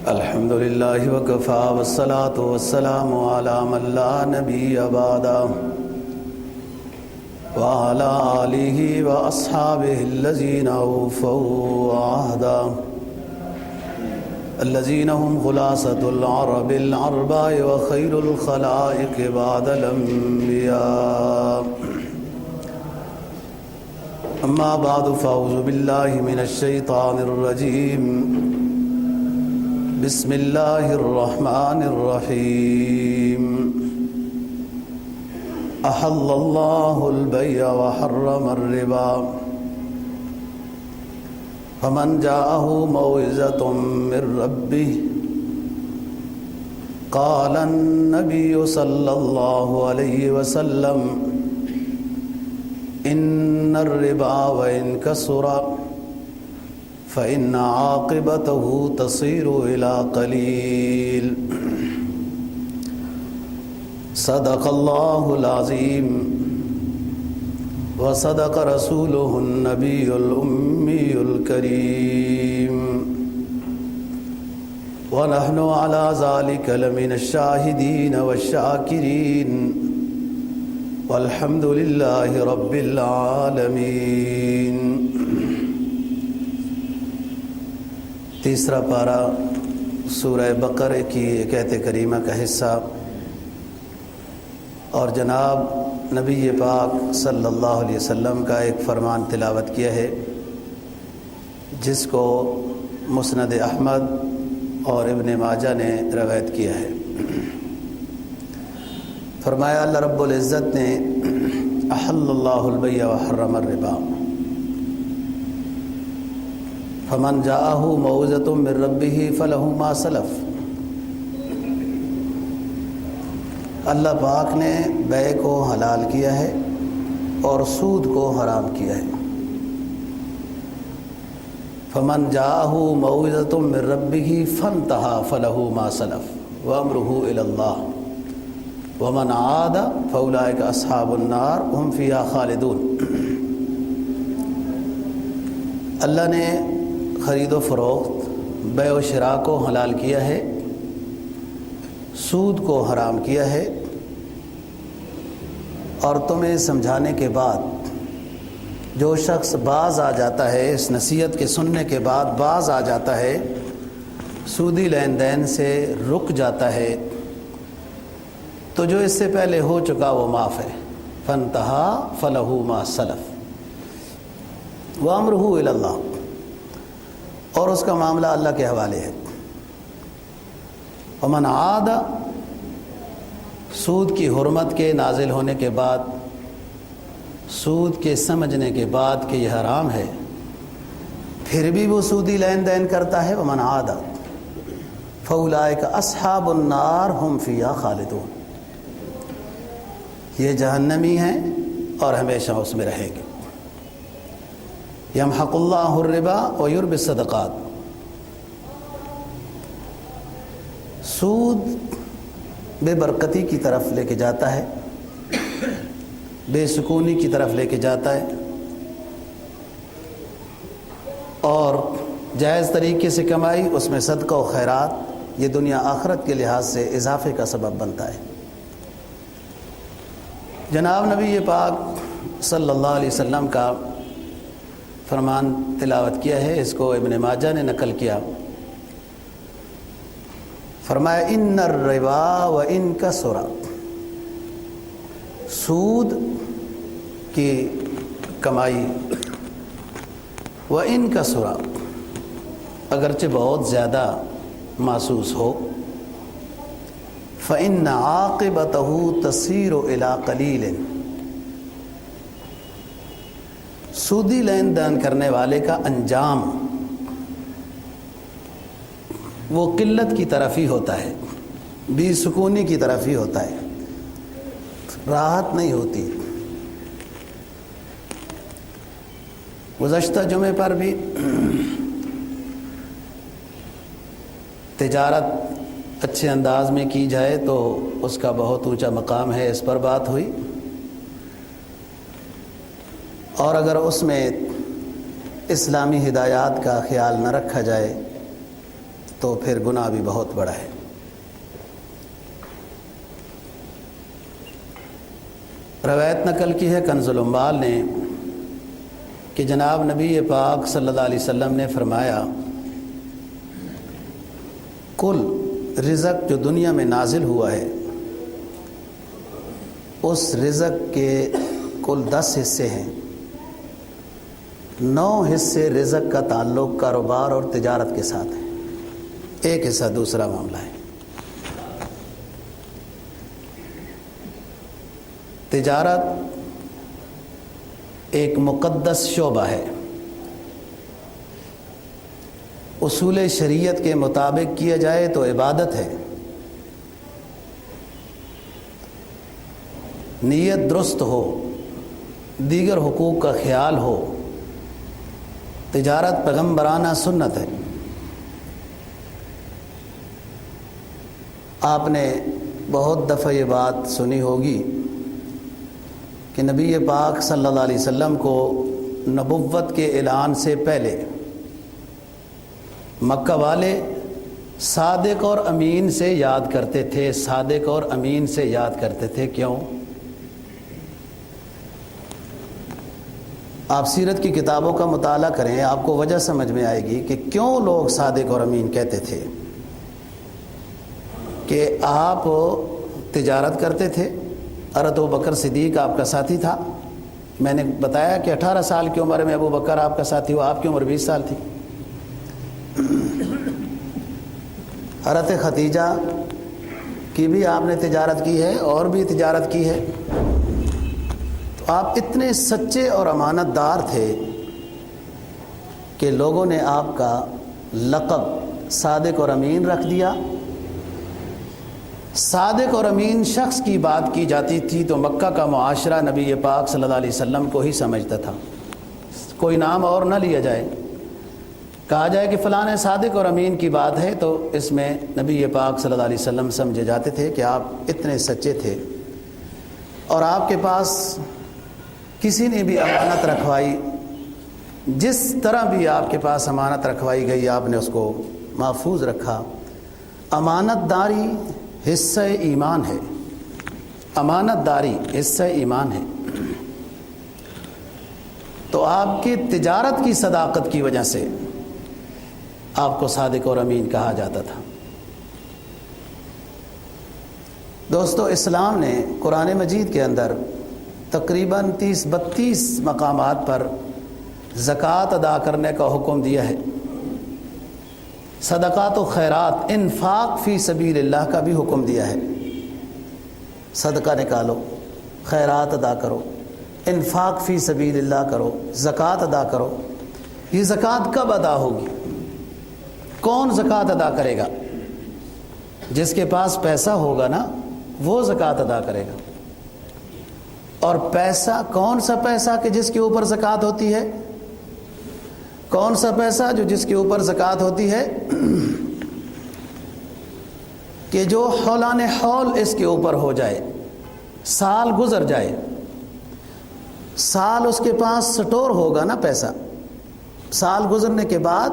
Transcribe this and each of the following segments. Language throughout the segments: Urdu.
الحمد للہ وکفا والصلاة والسلام علی من لا نبی بعدہ وعلى آلہ واصحابہ الذین اوفوا عہدا الذین هم خلاصۃ العرب العرباء وخیر الخلائق بعد الانبیاء اما بعد فاعوذ باللہ من الشیطان الرجیم بسم اللہ الرحمن الرحیم احل اللہ البیع وحرم الربا فمن جاءه موعظۃ من ربہ قال النبی صلی اللہ علیہ وسلم ان الربا وان کثر فإن عاقبته تصير إلى قليل صدق الله العظيم وصدق رسوله النبي الأمي الكريم ونحن على ذلك لمن الشاهدين والشاكرين والحمد لله رب العالمين۔ تیسرا پارہ سورہ بقرہ کی ایک آیت کریمہ کا حصہ، اور جناب نبی پاک صلی اللہ علیہ وسلم کا ایک فرمان تلاوت کیا ہے، جس کو مسند احمد اور ابن ماجہ نے روایت کیا ہے۔ فرمایا اللہ رب العزت نے احل اللہ البیع وحرم الربا فمن جاءه موعظۃ من ربہ فلہ ما سلف۔ اللہ پاک نے بیع کو حلال کیا ہے اور سود کو حرام کیا ہے۔ فمن جاءه موعظۃ من ربہ فانتہى فلہ ما سلف وامرہ الی اللہ ومن عاد فاولئک اصحاب النار هم فیہا خالدون۔ اللہ نے خرید و فروخت، بیع و شراء کو حلال کیا ہے، سود کو حرام کیا ہے، اور تمہیں سمجھانے کے بعد جو شخص باز آ جاتا ہے، اس نصیحت کے سننے کے بعد باز آ جاتا ہے، سودی لین دین سے رک جاتا ہے، تو جو اس سے پہلے ہو چکا وہ معاف ہے۔ فانتہا فلہ ما سلف وامرہ الی اللہ، اور اس کا معاملہ اللہ کے حوالے ہے۔ ومن عاد، سود کی حرمت کے نازل ہونے کے بعد، سود کے سمجھنے کے بعد کہ یہ حرام ہے، پھر بھی وہ سودی لین دین کرتا ہے، ومن عاد فاولئک اصحاب النار هم فیہا خالدون، یہ جہنمی ہیں اور ہمیشہ اس میں رہیں گے۔ یمحق اللہ الربا ویربی الصدقات، سود بے برکتی کی طرف لے کے جاتا ہے، بے سکونی کی طرف لے کے جاتا ہے، اور جائز طریقے سے کمائی، اس میں صدقہ و خیرات، یہ دنیا آخرت کے لحاظ سے اضافے کا سبب بنتا ہے۔ جناب نبی پاک صلی اللہ علیہ وسلم کا فرمان تلاوت کیا ہے، اس کو ابن ماجہ نے نقل کیا۔ فرمایا ان الربا وان کثر، سود کی کمائی وان کثر، اگرچہ بہت زیادہ محسوس ہو، فإن عاقبتہ تصیر الی قلیل، سودی لین دین کرنے والے کا انجام وہ قلت کی طرف ہی ہوتا ہے، بے سکونی کی طرف ہی ہوتا ہے، راحت نہیں ہوتی۔ گزشتہ جمعے پر بھی تجارت اچھے انداز میں کی جائے تو اس کا بہت اونچا مقام ہے، اس پر بات ہوئی۔ اور اگر اس میں اسلامی ہدایات کا خیال نہ رکھا جائے تو پھر گناہ بھی بہت بڑا ہے۔ روایت نقل کی ہے کنز العمال نے کہ جناب نبی پاک صلی اللہ علیہ وسلم نے فرمایا، کل رزق جو دنیا میں نازل ہوا ہے اس رزق کے کل 10 حصے ہیں، 9 حصے رزق کا تعلق کاروبار اور تجارت کے ساتھ ہے، 1 حصہ دوسرا معاملہ ہے۔ تجارت ایک مقدس شعبہ ہے، اصول شریعت کے مطابق کیا جائے تو عبادت ہے، نیت درست ہو، دیگر حقوق کا خیال ہو، تجارت پیغمبرانہ سنت ہے۔ آپ نے بہت دفعہ یہ بات سنی ہوگی کہ نبی پاک صلی اللہ علیہ وسلم کو نبوت کے اعلان سے پہلے مکہ والے صادق اور امین سے یاد کرتے تھے، صادق اور امین سے یاد کرتے تھے۔ کیوں؟ آپ سیرت کی کتابوں کا مطالعہ کریں، آپ کو وجہ سمجھ میں آئے گی کہ کیوں لوگ صادق اور امین کہتے تھے۔ کہ آپ تجارت کرتے تھے، حضرت ابوبکر صدیق آپ کا ساتھی تھا، میں نے بتایا کہ 18 سال کی عمر میں ابوبکر آپ کا ساتھی ہوا، آپ کی عمر 20 سال تھی۔ حضرت ختیجہ کی بھی آپ نے تجارت کی ہے اور بھی تجارت کی ہے، تو آپ اتنے سچے اور امانت دار تھے کہ لوگوں نے آپ کا لقب صادق اور امین رکھ دیا۔ صادق اور امین شخص کی بات کی جاتی تھی تو مکہ کا معاشرہ نبی پاک صلی اللہ علیہ وسلم کو ہی سمجھتا تھا، کوئی نام اور نہ لیا جائے، کہا جائے کہ فلاں صادق اور امین کی بات ہے تو اس میں نبی پاک صلی اللہ علیہ وسلم سمجھے جاتے تھے کہ آپ اتنے سچے تھے، اور آپ کے پاس کسی نے بھی امانت رکھوائی، جس طرح بھی آپ کے پاس امانت رکھوائی گئی آپ نے اس کو محفوظ رکھا۔ امانت داری حصہ ایمان ہے، امانت داری حصہ ایمان ہے۔ تو آپ کی تجارت کی صداقت کی وجہ سے آپ کو صادق اور امین کہا جاتا تھا۔ دوستو، اسلام نے قرآن مجید کے اندر تقریباً 30-32 مقامات پر زکوٰۃ ادا کرنے کا حکم دیا ہے۔ صدقات و خیرات، انفاق فی سبیل اللہ کا بھی حکم دیا ہے، صدقہ نکالو، خیرات ادا کرو، انفاق فی سبیل اللہ کرو، زکوٰۃ ادا کرو۔ یہ زکوٰۃ کب ادا ہوگی؟ کون زکوٰۃ ادا کرے گا؟ جس کے پاس پیسہ ہوگا نا وہ زکوٰۃ ادا کرے گا۔ اور پیسہ کون سا پیسہ کہ جس کے اوپر زکوٰۃ ہوتی ہے؟ کون سا پیسہ جو جس کے اوپر زکوٰۃ ہوتی ہے؟ کہ جو حولان حول اس کے اوپر ہو جائے، سال گزر جائے، سال اس کے پاس سٹور ہوگا نا پیسہ، سال گزرنے کے بعد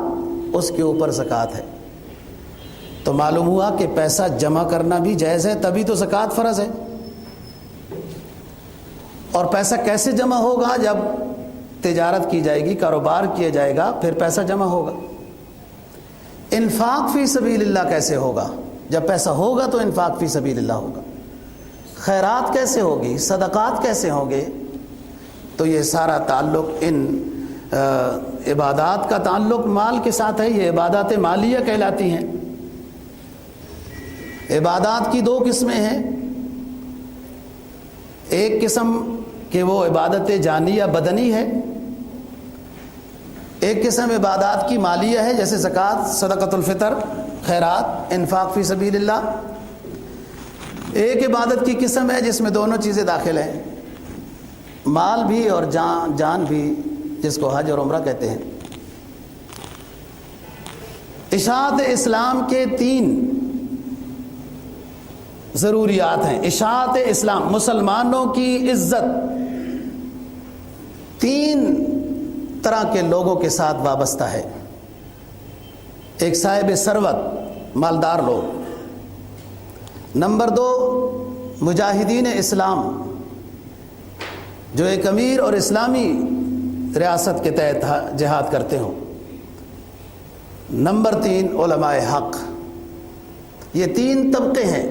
اس کے اوپر زکوٰۃ ہے۔ تو معلوم ہوا کہ پیسہ جمع کرنا بھی جائز ہے، تبھی تو زکوٰۃ فرض ہے۔ اور پیسہ کیسے جمع ہوگا؟ جب تجارت کی جائے گی، کاروبار کیا جائے گا، پھر پیسہ جمع ہوگا۔ انفاق فی سبیل اللہ کیسے ہوگا؟ جب پیسہ ہوگا تو انفاق فی سبیل اللہ ہوگا۔ خیرات کیسے ہوگی؟ صدقات کیسے ہوں گے؟ تو یہ سارا تعلق ان عبادات کا تعلق مال کے ساتھ ہے، یہ عبادات مالیہ کہلاتی ہیں۔ عبادات کی 2 قسمیں ہیں، ایک قسم کہ وہ عبادت جانیہ بدنی ہے، ایک قسم عبادات کی مالیہ ہے جیسے زکوٰۃ، صدقۃ الفطر، خیرات، انفاق فی سبیل اللہ۔ ایک عبادت کی قسم ہے جس میں دونوں چیزیں داخل ہیں، مال بھی اور جان بھی، جس کو حج اور عمرہ کہتے ہیں۔ اشاعت اسلام کے 3 ضروریات ہیں۔ اشاعت اسلام، مسلمانوں کی عزت 3 طرح کے لوگوں کے ساتھ وابستہ ہے. ایک صاحب ثروت، مالدار لوگ. نمبر 2 مجاہدین اسلام، جو ایک امیر اور اسلامی ریاست کے تحت جہاد کرتے ہوں. نمبر 3 علماء حق. یہ 3 طبقے ہیں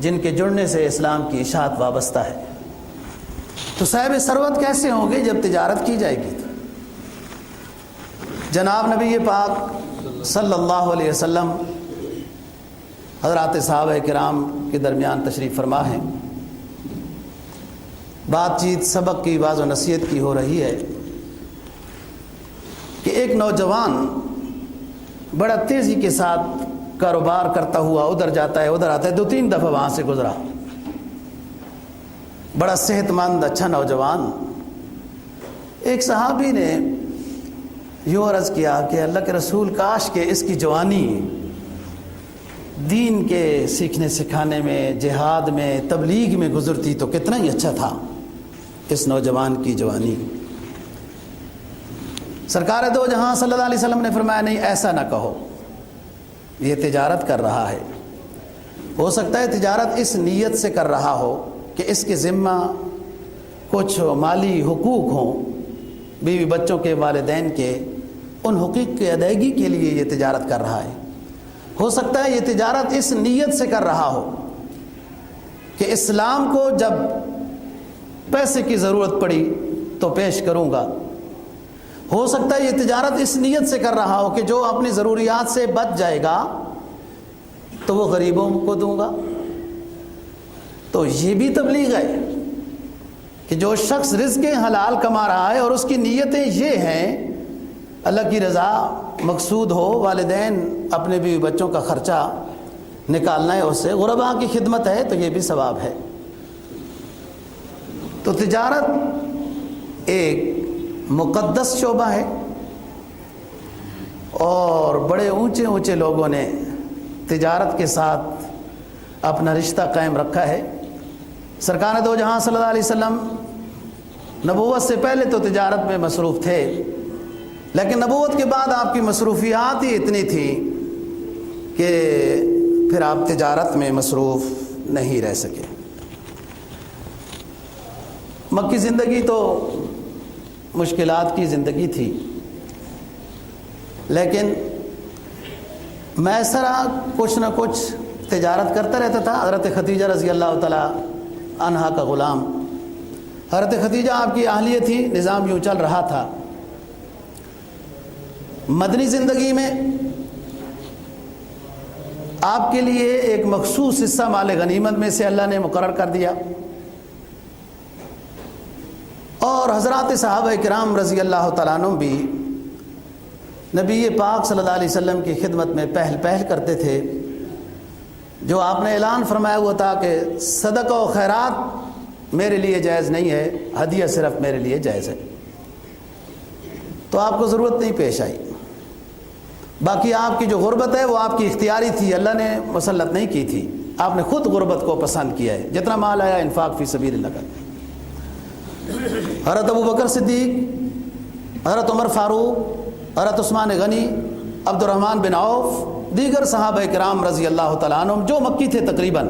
جن کے جڑنے سے اسلام کی اشاعت وابستہ ہے. تو صاحب ثروت کیسے ہوں گے جب تجارت کی جائے گی؟ جناب نبی پاک صلی اللہ علیہ وسلم حضرات صحابہ کرام کے درمیان تشریف فرما ہیں. بات چیت سبق کی واعظ و نصیحت کی ہو رہی ہے کہ ایک نوجوان بڑا تیزی کے ساتھ کاروبار کرتا ہوا ادھر جاتا ہے ادھر آتا ہے. 2-3 دفعہ وہاں سے گزرا. بڑا صحت مند اچھا نوجوان. ایک صحابی نے یوں عرض کیا کہ اللہ کے رسول، کاش کہ اس کی جوانی دین کے سیکھنے سکھانے میں، جہاد میں، تبلیغ میں گزرتی تو کتنا ہی اچھا تھا اس نوجوان کی جوانی. سرکار دو جہاں صلی اللہ علیہ وسلم نے فرمایا نہیں، ایسا نہ کہو، یہ تجارت کر رہا ہے. ہو سکتا ہے تجارت اس نیت سے کر رہا ہو کہ اس کے ذمہ کچھ مالی حقوق ہوں، بیوی بچوں کے، والدین کے، ان حقوق کی ادائیگی کے لیے یہ تجارت کر رہا ہے. ہو سکتا ہے یہ تجارت اس نیت سے کر رہا ہو کہ اسلام کو جب پیسے کی ضرورت پڑی تو پیش کروں گا. ہو سکتا ہے یہ تجارت اس نیت سے کر رہا ہو کہ جو اپنی ضروریات سے بچ جائے گا تو وہ غریبوں کو دوں گا. تو یہ بھی تبلیغ ہے کہ جو شخص رزق حلال کما رہا ہے اور اس کی نیتیں یہ ہیں اللہ کی رضا مقصود ہو، والدین اپنے بیوی بچوں کا خرچہ نکالنا ہے اس سے، غرباء کی خدمت ہے، تو یہ بھی ثواب ہے. تو تجارت ایک مقدس شعبہ ہے اور بڑے اونچے اونچے لوگوں نے تجارت کے ساتھ اپنا رشتہ قائم رکھا ہے. سرکار دو جہاں صلی اللہ علیہ وسلم نبوت سے پہلے تو تجارت میں مصروف تھے، لیکن نبوت کے بعد آپ کی مصروفیات ہی اتنی تھی کہ پھر آپ تجارت میں مصروف نہیں رہ سکے. مکی زندگی تو مشکلات کی زندگی تھی، لیکن میسرا کچھ نہ کچھ تجارت کرتا رہتا تھا. حضرت خدیجہ رضی اللہ تعالی عنہا کا غلام، حضرت خدیجہ آپ کی اہلیہ تھی. نظام یوں چل رہا تھا. مدنی زندگی میں آپ کے لیے ایک مخصوص حصہ مال غنیمت میں سے اللہ نے مقرر کر دیا، اور حضرات صحابہ کرام رضی اللہ تعالیٰ عنہ بھی نبی پاک صلی اللہ علیہ وسلم کی خدمت میں پہل کرتے تھے. جو آپ نے اعلان فرمایا ہوا تھا کہ صدقہ و خیرات میرے لیے جائز نہیں ہے، ہدیہ صرف میرے لیے جائز ہے. تو آپ کو ضرورت نہیں پیش آئی. باقی آپ کی جو غربت ہے وہ آپ کی اختیاری تھی، اللہ نے مسلط نہیں کی تھی. آپ نے خود غربت کو پسند کیا ہے. جتنا مال آیا انفاق فی سبیل اللہ کا. حضرت ابو بکر صدیق، حضرت عمر فاروق، حضرت عثمان غنی، عبد الرحمن بن عوف، دیگر صحابہ کرام رضی اللہ تعالیٰ عنہم جو مکی تھے تقریباً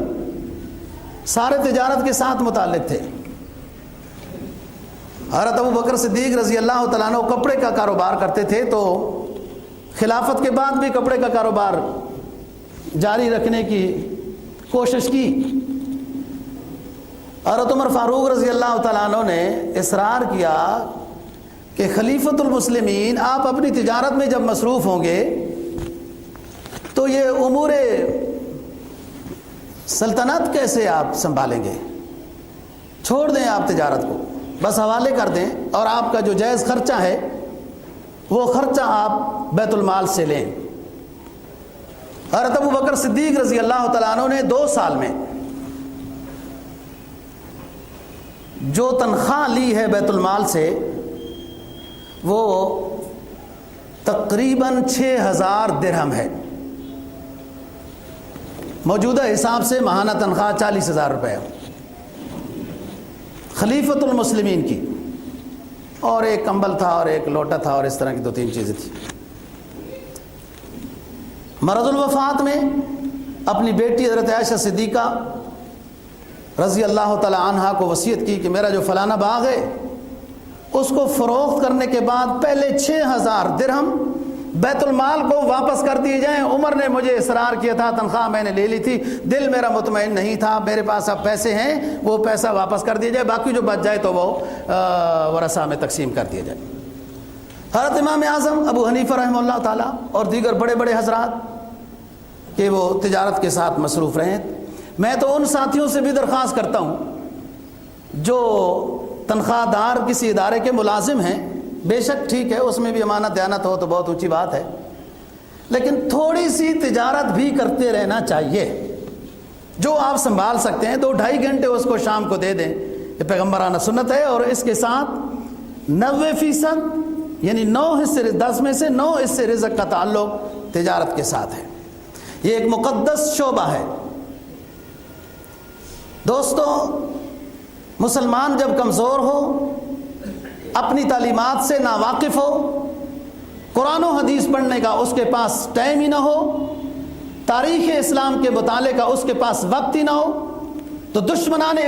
سارے تجارت کے ساتھ متعلق تھے. حضرت ابو بکر صدیق رضی اللہ تعالیٰ عنہ کپڑے کا کاروبار کرتے تھے، تو خلافت کے بعد بھی کپڑے کا کاروبار جاری رکھنے کی کوشش کی. حضرت عمر فاروق رضی اللہ تعالیٰ عنہ نے اصرار کیا کہ خلیفۃ المسلمین آپ اپنی تجارت میں جب مصروف ہوں گے تو یہ امور سلطنت کیسے آپ سنبھالیں گے؟ چھوڑ دیں آپ تجارت کو، بس حوالے کر دیں، اور آپ کا جو جائز خرچہ ہے وہ خرچہ آپ بیت المال سے لیں. حضرت ابو بکر صدیق رضی اللہ تعالیٰ عنہ نے 2 سال میں جو تنخواہ لی ہے بیت المال سے وہ تقریباً 6000 درہم ہے. موجودہ حساب سے ماہانہ تنخواہ 40,000 روپے خلیفۃ المسلمین کی. اور ایک کمبل تھا اور ایک لوٹا تھا اور اس طرح کی 2-3 چیزیں تھیں۔ مرض الوفات میں اپنی بیٹی حضرت عائشہ صدیقہ رضی اللہ تعالی عنہا کو وصیت کی کہ میرا جو فلانا باغ ہے اس کو فروخت کرنے کے بعد پہلے 6000 درہم بیت المال کو واپس کر دیے جائیں۔ عمر نے مجھے اصرار کیا تھا، تنخواہ میں نے لے لی تھی، دل میرا مطمئن نہیں تھا، میرے پاس اب پیسے ہیں، وہ پیسہ واپس کر دیا جائے، باقی جو بچ جائے تو وہ ورثہ میں تقسیم کر دیا جائے۔ حضرت امام اعظم ابو حنیفہ رحمہ اللہ تعالیٰ اور دیگر بڑے بڑے حضرات کہ وہ تجارت کے ساتھ مصروف رہے۔ میں تو ان ساتھیوں سے بھی درخواست کرتا ہوں جو تنخواہ دار کسی ادارے کے ملازم ہیں، بے شک ٹھیک ہے اس میں بھی امانت دیانت ہو تو بہت اونچی بات ہے، لیکن تھوڑی سی تجارت بھی کرتے رہنا چاہیے۔ جو آپ سنبھال سکتے ہیں 2-2.5 گھنٹے اس کو شام کو دے دیں، یہ پیغمبرانہ سنت ہے۔ اور اس کے ساتھ 90% یعنی 9 حصے 10 میں سے 9 حصے رزق کا تعلق تجارت کے ساتھ ہے۔ یہ ایک مقدس شعبہ ہے۔ دوستو، مسلمان جب کمزور ہو، اپنی تعلیمات سے ناواقف ہو، قرآن و حدیث پڑھنے کا اس کے پاس ٹائم ہی نہ ہو، تاریخ اسلام کے مطالعے کا اس کے پاس وقت ہی نہ ہو، تو دشمنان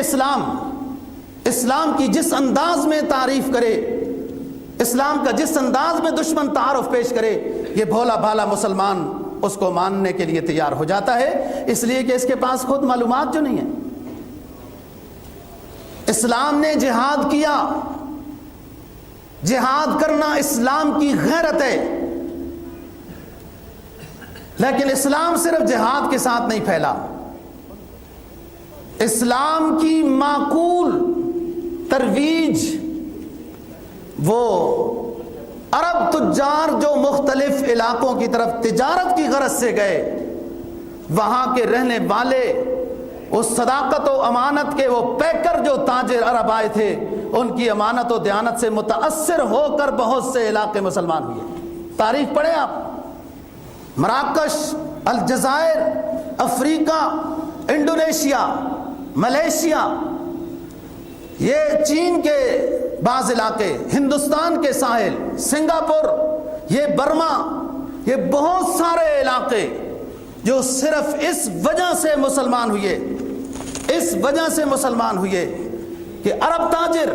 اسلام کی جس انداز میں تعریف کرے، اسلام کا جس انداز میں دشمن تعارف پیش کرے، یہ بھولا بھالا مسلمان اس کو ماننے کے لیے تیار ہو جاتا ہے، اس لیے کہ اس کے پاس خود معلومات جو نہیں ہیں۔ اسلام نے جہاد کیا، جہاد کرنا اسلام کی غیرت ہے، لیکن اسلام صرف جہاد کے ساتھ نہیں پھیلا۔ اسلام کی معقول ترویج وہ عرب تجار جو مختلف علاقوں کی طرف تجارت کی غرض سے گئے، وہاں کے رہنے والے اس صداقت و امانت کے وہ پیکر جو تاجر عرب آئے تھے، ان کی امانت و دیانت سے متاثر ہو کر بہت سے علاقے مسلمان ہوئے۔ تاریخ پڑھیں آپ، مراکش، الجزائر، افریقہ، انڈونیشیا، ملیشیا، یہ چین کے بعض علاقے، ہندوستان کے ساحل، سنگاپور، یہ برما، یہ بہت سارے علاقے جو صرف اس وجہ سے مسلمان ہوئے، اس وجہ سے مسلمان ہوئے کہ عرب تاجر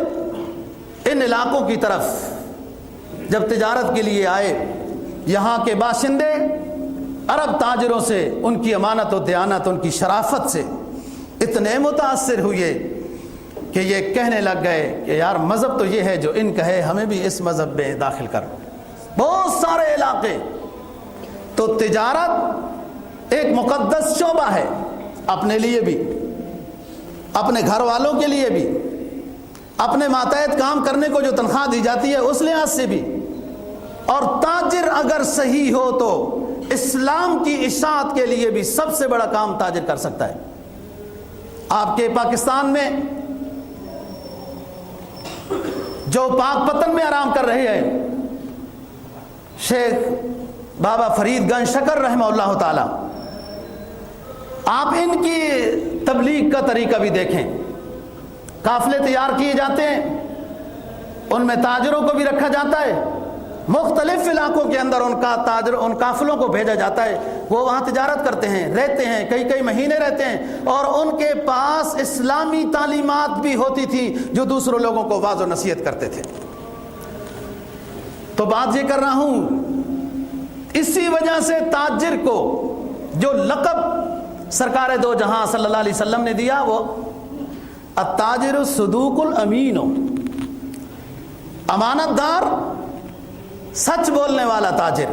ان علاقوں کی طرف جب تجارت کے لیے آئے، یہاں کے باشندے عرب تاجروں سے، ان کی امانت و دیانت، ان کی شرافت سے اتنے متاثر ہوئے کہ یہ کہنے لگ گئے کہ یار مذہب تو یہ ہے جو ان کا ہے، ہمیں بھی اس مذہب میں داخل کر۔ بہت سارے علاقے، تو تجارت ایک مقدس شعبہ ہے، اپنے لیے بھی، اپنے گھر والوں کے لیے بھی، اپنے ماتحت کام کرنے کو جو تنخواہ دی جاتی ہے اس لحاظ سے بھی۔ اور تاجر اگر صحیح ہو تو اسلام کی اشاعت کے لیے بھی سب سے بڑا کام تاجر کر سکتا ہے۔ آپ کے پاکستان میں جو پاک پتن میں آرام کر رہے ہیں شیخ بابا فرید گنج شکر رحمہ اللہ تعالی، آپ ان کی تبلیغ کا طریقہ بھی دیکھیں۔ قافلے تیار کیے جاتے ہیں، ان میں تاجروں کو بھی رکھا جاتا ہے، مختلف علاقوں کے اندر ان قافلوں کو بھیجا جاتا ہے، وہ وہاں تجارت کرتے ہیں، رہتے ہیں، کئی مہینے رہتے ہیں، اور ان کے پاس اسلامی تعلیمات بھی ہوتی تھی جو دوسروں لوگوں کو واعظ و نصیحت کرتے تھے۔ تو بات یہ کر رہا ہوں، اسی وجہ سے تاجر کو جو لقب سرکار دو جہاں صلی اللہ علیہ وسلم نے دیا، وہ التاجر الصدوق الامین، امانت دار، سچ بولنے والا تاجر۔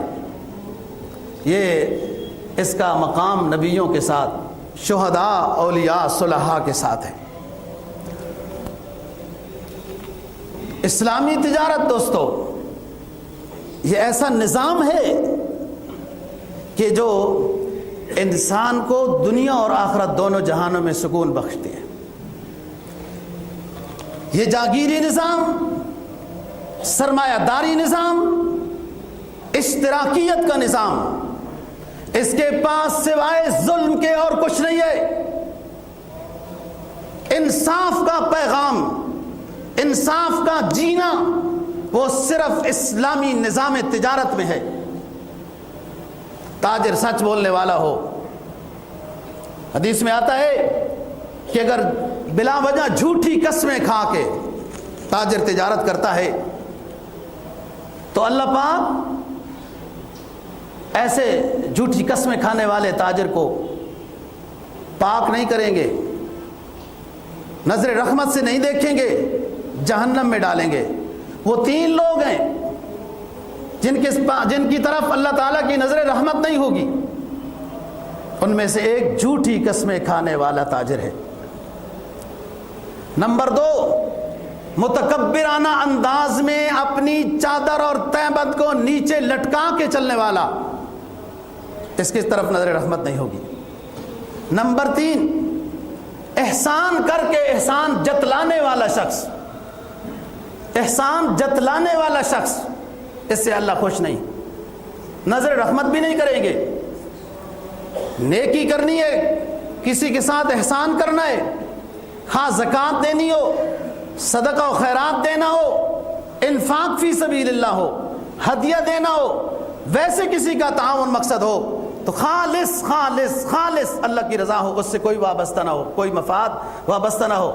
یہ اس کا مقام نبیوں کے ساتھ، شہداء، اولیاء، صلحاء کے ساتھ ہے۔ اسلامی تجارت دوستو یہ ایسا نظام ہے کہ جو انسان کو دنیا اور آخرت دونوں جہانوں میں سکون بخشتی ہے۔ یہ جاگیری نظام، سرمایہ داری نظام، اشتراکیت کا نظام، اس کے پاس سوائے ظلم کے اور کچھ نہیں ہے۔ انصاف کا پیغام، انصاف کا جینا وہ صرف اسلامی نظام تجارت میں ہے۔ تاجر سچ بولنے والا ہو۔ حدیث میں آتا ہے کہ اگر بلا وجہ جھوٹی قسمیں کھا کے تاجر تجارت کرتا ہے تو اللہ پاک ایسے جھوٹی قسمیں کھانے والے تاجر کو پاک نہیں کریں گے، نظر رحمت سے نہیں دیکھیں گے، جہنم میں ڈالیں گے۔ وہ 3 لوگ ہیں جن کی طرف اللہ تعالیٰ کی نظر رحمت نہیں ہوگی، ان میں سے ایک جھوٹی قسمیں کھانے والا تاجر ہے۔ نمبر 2، متکبرانہ انداز میں اپنی چادر اور تہبند کو نیچے لٹکا کے چلنے والا، اس کی طرف نظر رحمت نہیں ہوگی۔ نمبر 3، احسان کر کے احسان جتلانے والا شخص، احسان جتلانے والا شخص، اس سے اللہ خوش نہیں، نظر رحمت بھی نہیں کریں گے۔ نیکی کرنی ہے، کسی کے ساتھ احسان کرنا ہے، خواہ زکوٰۃ دینی ہو، صدقہ و خیرات دینا ہو، انفاق فی سبیل اللہ ہو، ہدیہ دینا ہو، ویسے کسی کا تعاون مقصد ہو تو خالص خالص خالص اللہ کی رضا ہو، اس سے کوئی وابستہ نہ ہو، کوئی مفاد وابستہ نہ ہو،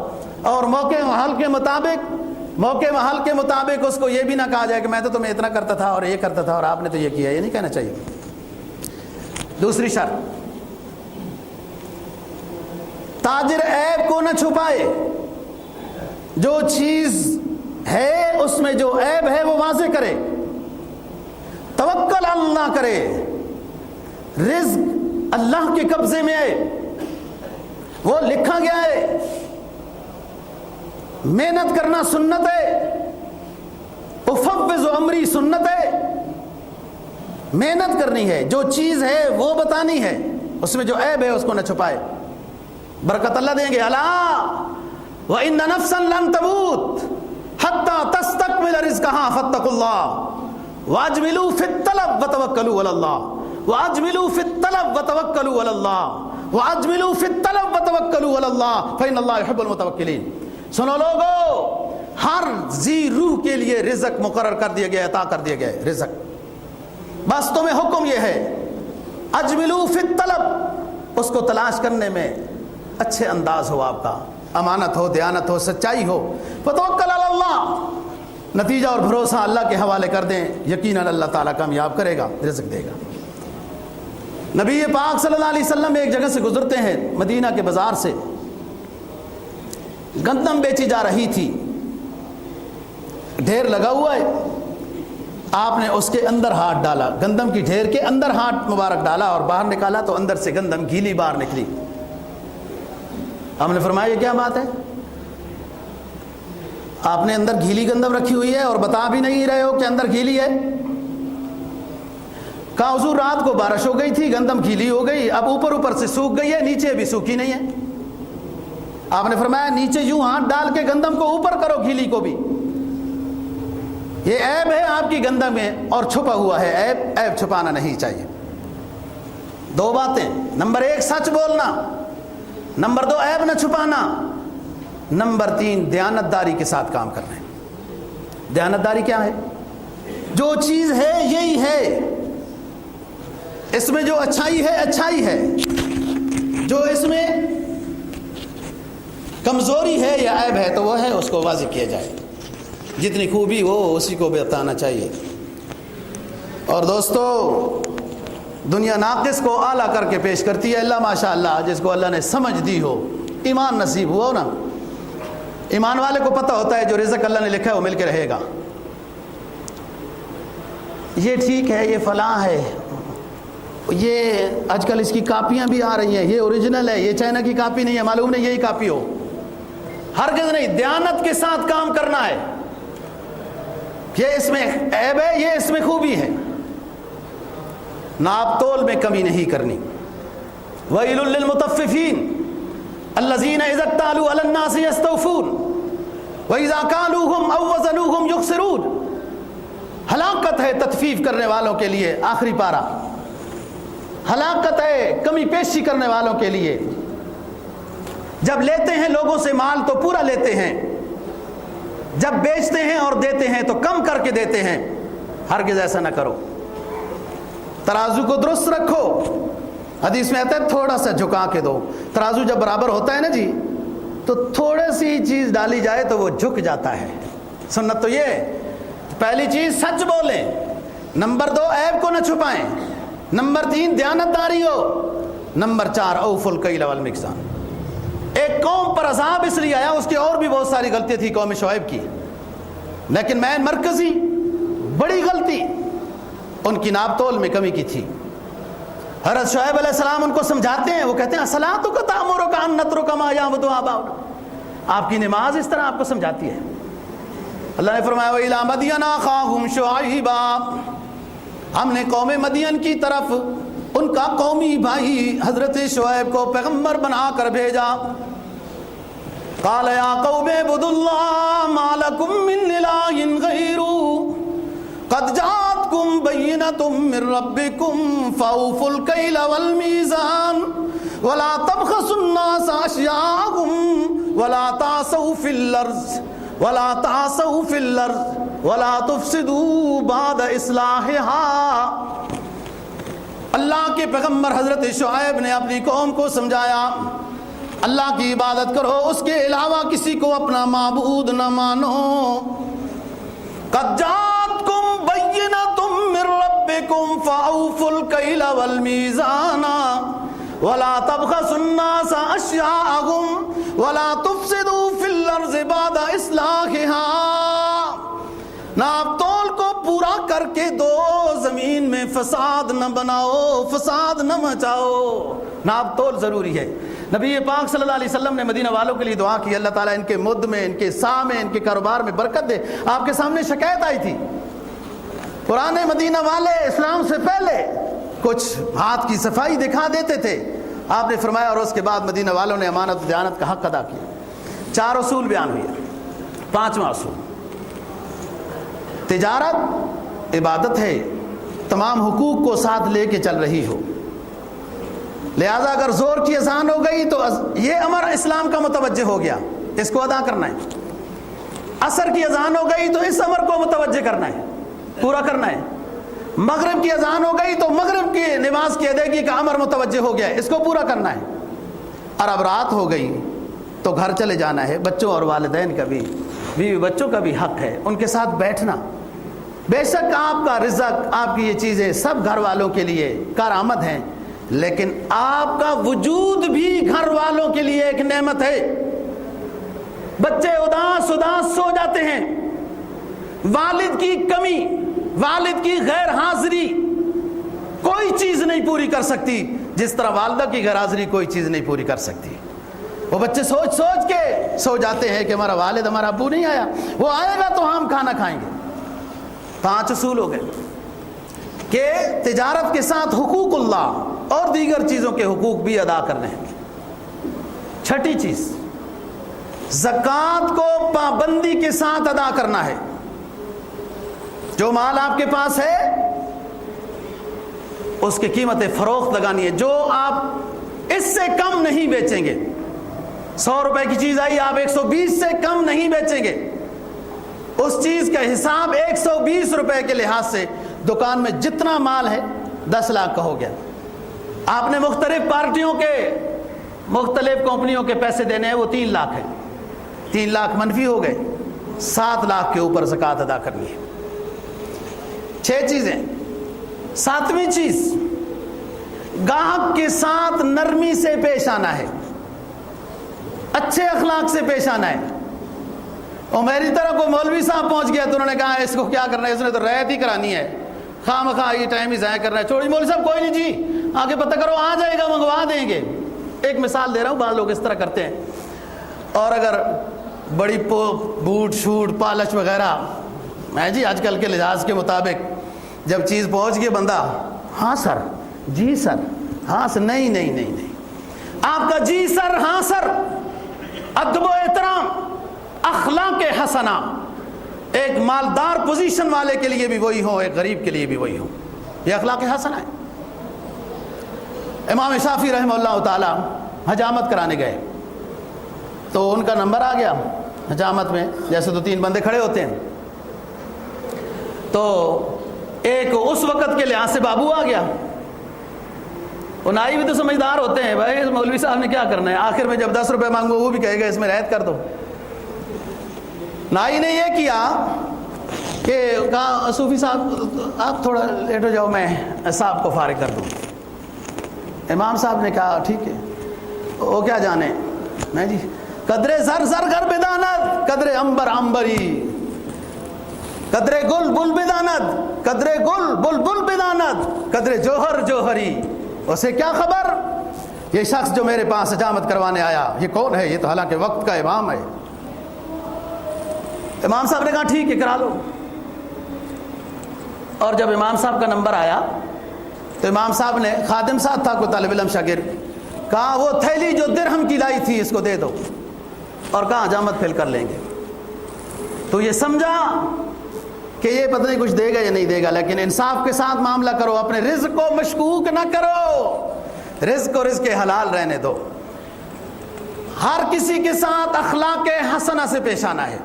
اور موقع محل کے مطابق اس کو یہ بھی نہ کہا جائے کہ میں تو تمہیں اتنا کرتا تھا اور یہ کرتا تھا اور آپ نے تو یہ کیا، یہ نہیں کہنا چاہیے۔ دوسری شرط، تاجر عیب کو نہ چھپائے، جو چیز ہے اس میں جو عیب ہے وہ واضح کرے، توکل اللہ کرے، رزق اللہ کے قبضے میں ہے، وہ لکھا گیا ہے، محنت کرنا سنت ہے، افوض امری سنت ہے، محنت کرنی ہے، جو چیز ہے وہ بتانی ہے، اس میں جو عیب ہے اس کو نہ چھپائے، برکت اللہ دیں گے۔ الا وان نفسا لن تموت حتى تستكمل رزقها فاتقوا الله واجملوا في الطلب وتوکلوا علی اللہ واجملوا في الطلب وتوکلوا علی اللہ واجملوا في الطلب وتوکلوا علی اللہ فإن اللہ يحب المتوکلین۔ سنو لوگو، ہر ذی روح کے لیے رزق مقرر کر دیا گیا، عطا کر دیا گیا ہے رزق، بس تمہیں حکم یہ ہے اجملوا فی الطلب، اس کو تلاش کرنے میں اچھے انداز ہو، آپ کا امانت ہو، دیانت ہو، سچائی ہو، فتوکل علی اللہ، نتیجہ اور بھروسہ اللہ کے حوالے کر دیں، یقیناً اللہ تعالیٰ کامیاب کرے گا، رزق دے گا۔ نبی پاک صلی اللہ علیہ وسلم ایک جگہ سے گزرتے ہیں، مدینہ کے بازار سے گندم بیچی جا رہی تھی، ڈھیر لگا ہوا ہے، آپ نے اس کے اندر ہاتھ ڈالا، گندم کی ڈھیر کے اندر ہاتھ مبارک ڈالا اور باہر نکالا تو اندر سے گندم گیلی باہر نکلی۔ ہم نے فرمایا یہ کیا بات ہے؟ آپ نے اندر گیلی گندم رکھی ہوئی ہے اور بتا بھی نہیں رہے ہو کہ اندر گیلی ہے۔ کہا حضور رات کو بارش ہو گئی تھی، گندم گیلی ہو گئی، اب اوپر سے سوکھ گئی ہے، نیچے ابھی سوکھی نہیں ہے۔ آپ نے فرمایا نیچے یوں ہاتھ ڈال کے گندم کو اوپر کرو، گیلی کو بھی۔ یہ عیب ہے آپ کی گندم میں اور چھپا ہوا ہے عیب چھپانا نہیں چاہیے۔ 2 باتیں، نمبر 1 سچ بولنا، نمبر 2 عیب نہ چھپانا، نمبر 3 دیانتداری کے ساتھ کام کرنا ہے۔ دیانتداری کیا ہے؟ جو چیز ہے یہی ہے، اس میں جو اچھائی ہے اچھائی ہے، جو اس میں کمزوری ہے یا عیب ہے تو وہ ہے، اس کو واضح کیا جائے، جتنی خوبی ہو اسی کو بتانا چاہیے۔ اور دوستو، دنیا ناقص کو اعلیٰ کر کے پیش کرتی ہے، اللہ ماشاءاللہ جس کو اللہ نے سمجھ دی ہو، ایمان نصیب ہوا ہو نا، ایمان والے کو پتہ ہوتا ہے جو رزق اللہ نے لکھا ہے وہ مل کے رہے گا۔ یہ ٹھیک ہے، یہ فلاں ہے، یہ آج کل اس کی کاپیاں بھی آ رہی ہیں، یہ اوریجنل ہے، یہ چائنا کی کاپی نہیں ہے، معلوم نہیں یہی کاپی ہو، ہرگز نہیں، دیانت کے ساتھ کام کرنا ہے۔ یہ اس میں عیب ہے، یہ اس میں خوبی ہے، ناپ تول میں کمی نہیں کرنی۔ وَيْلٌ لِّلْمُطَفِّفِينَ الَّذِينَ إِذَا اكْتَالُوا عَلَى النَّاسِ يَسْتَوْفُونَ وَإِذَا كَالُوهُمْ أَوْ وَزَنُوهُمْ يُخْسِرُونَ۔ ہلاکت ہے تطفیف کرنے والوں کے لیے، آخری پارہ، ہلاکت ہے کمی پیشی کرنے والوں کے لیے۔ جب لیتے ہیں لوگوں سے مال تو پورا لیتے ہیں، جب بیچتے ہیں اور دیتے ہیں تو کم کر کے دیتے ہیں، ہرگز ایسا نہ کرو۔ ترازو کو درست رکھو، حدیث میں آتا ہے تھوڑا سا جھکا کے دو۔ ترازو جب برابر ہوتا ہے نا جی تو تھوڑی سی چیز ڈالی جائے تو وہ جھک جاتا ہے۔ سنت تو یہ ہے، پہلی چیز سچ بولیں، نمبر 2 عیب کو نہ چھپائیں، نمبر 3 دیانتداری ہو، نمبر 4 اوفوا الکیل والمیزان۔ ایک قوم پر عذاب اس لیے آیا، اس کی اور بھی بہت ساری غلطی تھی قوم شعیب کی، لیکن مین مرکزی بڑی غلطی ان کی ناپ تول میں کمی کی تھی۔ حضرت شعیب علیہ السلام ان کو سمجھاتے ہیں، وہ کہتے ہیں اصلاتک تأمرک ان نترک ما یعبد آباؤنا، آپ کی نماز اس طرح آپ کو سمجھاتی ہے۔ اللہ نے فرمایا وَإِلَىٰ مَدْيَنَ أَخَاهُمْ شُعَيْبًا، ہم نے قوم مدین کی طرف ان کا قومی بھائی حضرت شعیب کو پیغمبر بنا کر بھیجا۔ قَالَ يَا قَوْمِ اعْبُدُوا اللَّهَ مَا لَكُم مِّنْ إِلَٰهٍ غَيْرُهُ قَدْ جَاءَتْكُم بَيِّنَةٌ مِّن رَّبِّكُمْ فَأَوْفُوا الْكَيْلَ وَالْمِيزَانَ وَلَا تَبْخَسُوا النَّاسَ أَشْيَاءَهُمْ وَلَا تَعْثَوْا فِي الْأَرْضِ وَلَا تُفْسِدُوا بَعْدَ إِصْلَاحِهَا۔ اللہ کے پیغمبر حضرت شعیب نے اپنی قوم کو سمجھایا اللہ کی عبادت کرو، اس کے علاوہ کسی کو اپنا معبود نہ مانو۔ قَدْ جَاءَتْكُم بَيِّنَةٌ مِّن رَّبِّكُمْ فَأَوْفُوا الْكَيْلَ وَالْمِيزَانَ وَلَا تَبْخَسُوا النَّاسَ أَشْيَاءَهُمْ وَلَا تُفْسِدُوا فِي الْأَرْضِ بَعْدَ إِصْلَاحِهَا۔ ناپ تول کو پورا کر کے دو، زمین میں فساد نہ بناؤ، فساد نہ مچاؤ۔ ناپ تول ضروری ہے۔ نبی پاک صلی اللہ علیہ وسلم نے مدینہ والوں کے لیے دعا کی، اللہ تعالیٰ ان کے مد میں، ان کے سا میں، ان کے کاروبار میں برکت دے۔ آپ کے سامنے شکایت آئی تھی، پرانے مدینہ والے اسلام سے پہلے کچھ ہاتھ کی صفائی دکھا دیتے تھے، آپ نے فرمایا اور اس کے بعد مدینہ والوں نے امانت و دیانت کا حق ادا کیا۔ 4 اصول بیان ہوئے۔ 5واں اصول، تجارت عبادت ہے، تمام حقوق کو ساتھ لے کے چل رہی ہو، لہذا اگر زور کی اذان ہو گئی تو یہ امر اسلام کا متوجہ ہو گیا، اس کو ادا کرنا ہے۔ عصر کی اذان ہو گئی تو اس امر کو متوجہ کرنا ہے، پورا کرنا ہے۔ مغرب کی اذان ہو گئی تو مغرب کی نماز کی ادائیگی کا امر متوجہ ہو گیا، اس کو پورا کرنا ہے۔ اور اب رات ہو گئی تو گھر چلے جانا ہے۔ بچوں اور والدین کا بھی، بیوی بچوں کا بھی حق ہے ان کے ساتھ بیٹھنا۔ بے شک آپ کا رزق، آپ کی یہ چیزیں سب گھر والوں کے لیے کارآمد ہیں، لیکن آپ کا وجود بھی گھر والوں کے لیے ایک نعمت ہے۔ بچے اداس سو جاتے ہیں، والد کی کمی، والد کی غیر حاضری کوئی چیز نہیں پوری کر سکتی، جس طرح والدہ کی غیر حاضری کوئی چیز نہیں پوری کر سکتی۔ وہ بچے سوچ کے سو جاتے ہیں کہ ہمارا والد، ہمارا ابو نہیں آیا، وہ آئے گا تو ہم کھانا کھائیں گے۔ 5 اصول ہو گئے کہ تجارت کے ساتھ حقوق اللہ اور دیگر چیزوں کے حقوق بھی ادا کرنے ہیں۔ 6ٹھی چیز، زکوٰۃ کو پابندی کے ساتھ ادا کرنا ہے۔ جو مال آپ کے پاس ہے اس کی قیمت فروخت لگانی ہے، جو آپ اس سے کم نہیں بیچیں گے۔ 100 روپے کی چیز آئی، آپ 120 سے کم نہیں بیچیں گے۔ اس چیز کا حساب 120 روپے کے لحاظ سے دکان میں جتنا مال ہے 10 لاکھ کا ہو گیا۔ آپ نے مختلف پارٹیوں کے، مختلف کمپنیوں کے پیسے دینے ہیں، وہ 3 لاکھ ہے، 3 لاکھ منفی ہو گئے، 7 لاکھ کے اوپر زکوٰۃ ادا کرنی ہے۔ 6 چیزیں۔ 7ویں چیز، گاہک کے ساتھ نرمی سے پیش آنا ہے، اچھے اخلاق سے پیش آنا ہے۔ اور میری طرح کوئی مولوی صاحب پہنچ گیا تو انہوں نے کہا اس کو کیا کرنا ہے، اس نے تو رعایت ہی کرانی ہے، خواہ مخواہ یہ ٹائم ہی ضائع کرنا ہے، چھوڑی مولوی صاحب کوئی نہیں جی آگے پتہ کرو، آ جائے گا، منگوا دیں گے۔ ایک مثال دے رہا ہوں، بعض لوگ اس طرح کرتے ہیں۔ اور اگر بڑی بوٹ شوٹ پالش وغیرہ ہے جی آج کل کے لحاظ کے مطابق، جب چیز پہنچ گئی بندہ ہاں سر، جی سر، ہاں سر، نہیں، آپ کا جی سر، ہاں سر، ادب و احترام، اخلاق حسنہ ایک مالدار پوزیشن والے کے لیے بھی وہی ہو، ایک غریب کے لیے بھی وہی ہو، یہ اخلاق حسنہ ہے۔ امام شافعی رحمہ اللہ تعالی حجامت کرانے گئے تو ان کا نمبر آ گیا، حجامت میں جیسے 2-3 بندے کھڑے ہوتے ہیں، تو ایک اس وقت کے لحاظ سے بابو آ گیا. وہ نائی بھی تو سمجھدار ہوتے ہیں، بھائی مولوی صاحب نے کیا کرنا ہے، آخر میں جب 10 روپے مانگو وہ بھی کہے گا اس میں رعایت کر دو. نائی نے یہ کیا کہ کہا صوفی صاحب آپ تھوڑا لیٹ ہو جاؤ، میں صاحب کو فارغ کر دوں. امام صاحب نے کہا ٹھیک ہے. وہ کیا جانے میں جی قدرے زر زر گھر بدانت، قدرے امبر امبری، قدرے گل بل بدانت، قدرے گل بل بل بدانت، قدرے جوہر جوہری. اسے کیا خبر یہ شخص جو میرے پاس حجامت کروانے آیا یہ کون ہے، یہ تو حالانکہ وقت کا امام ہے. امام صاحب نے کہا ٹھیک ہے کرا لو. اور جب امام صاحب کا نمبر آیا تو امام صاحب نے، خادم ساتھ تھا کوئی طالب علم شاگرد، کہا وہ تھیلی جو درہم کی لائی تھی اس کو دے دو، اور کہا حجامت پھیل کر لیں گے. تو یہ سمجھا کہ یہ پتہ نہیں کچھ دے گا یا نہیں دے گا، لیکن انصاف کے ساتھ معاملہ کرو، اپنے رزق کو مشکوک نہ کرو، رزق کو رزق حلال رہنے دو. ہر کسی کے ساتھ اخلاق حسنہ سے پیش آنا ہے.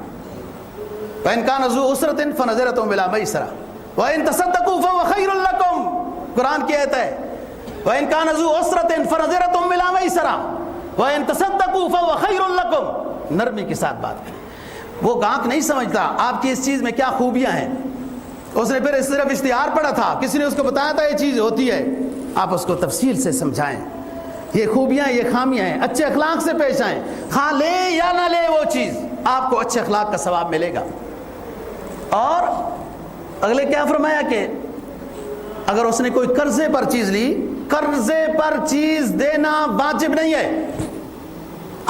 وَإِنْ كَانَ ذُو عُسْرَةٍ فَنَظِرَةٌ إِلَىٰ مَيْسَرَةٍ وَإِنْ تَصَدَّقُوا فَهُوَ خَيْرٌ لَكُمْ. قرآن کی آیت ہے وَإِنْ كَانَ ذُو عُسْرَةٍ فَنَظِرَةٌ إِلَىٰ مَيْسَرَةٍ وَإِنْ تَصَدَّقُوا فَهُوَ خَيْرٌ لَكُمْ. نرمی کے ساتھ بات کریں. وہ گاہک نہیں سمجھتا آپ کی اس چیز میں کیا خوبیاں ہیں، اس نے پھر صرف اشتہار پڑھا تھا، کسی نے اس کو بتایا تھا یہ چیز ہوتی ہے. آپ اس کو تفصیل سے سمجھائیں یہ خوبیاں یہ خامیاں ہیں، اچھے اخلاق سے پیش آئیں. خواہ لے یا نہ لے وہ چیز، آپ کو اچھے اخلاق کا ثواب ملے گا. اور اگلے کیا فرمایا کہ اگر اس نے کوئی قرضے پر چیز لی، قرضے پر چیز دینا واجب نہیں ہے،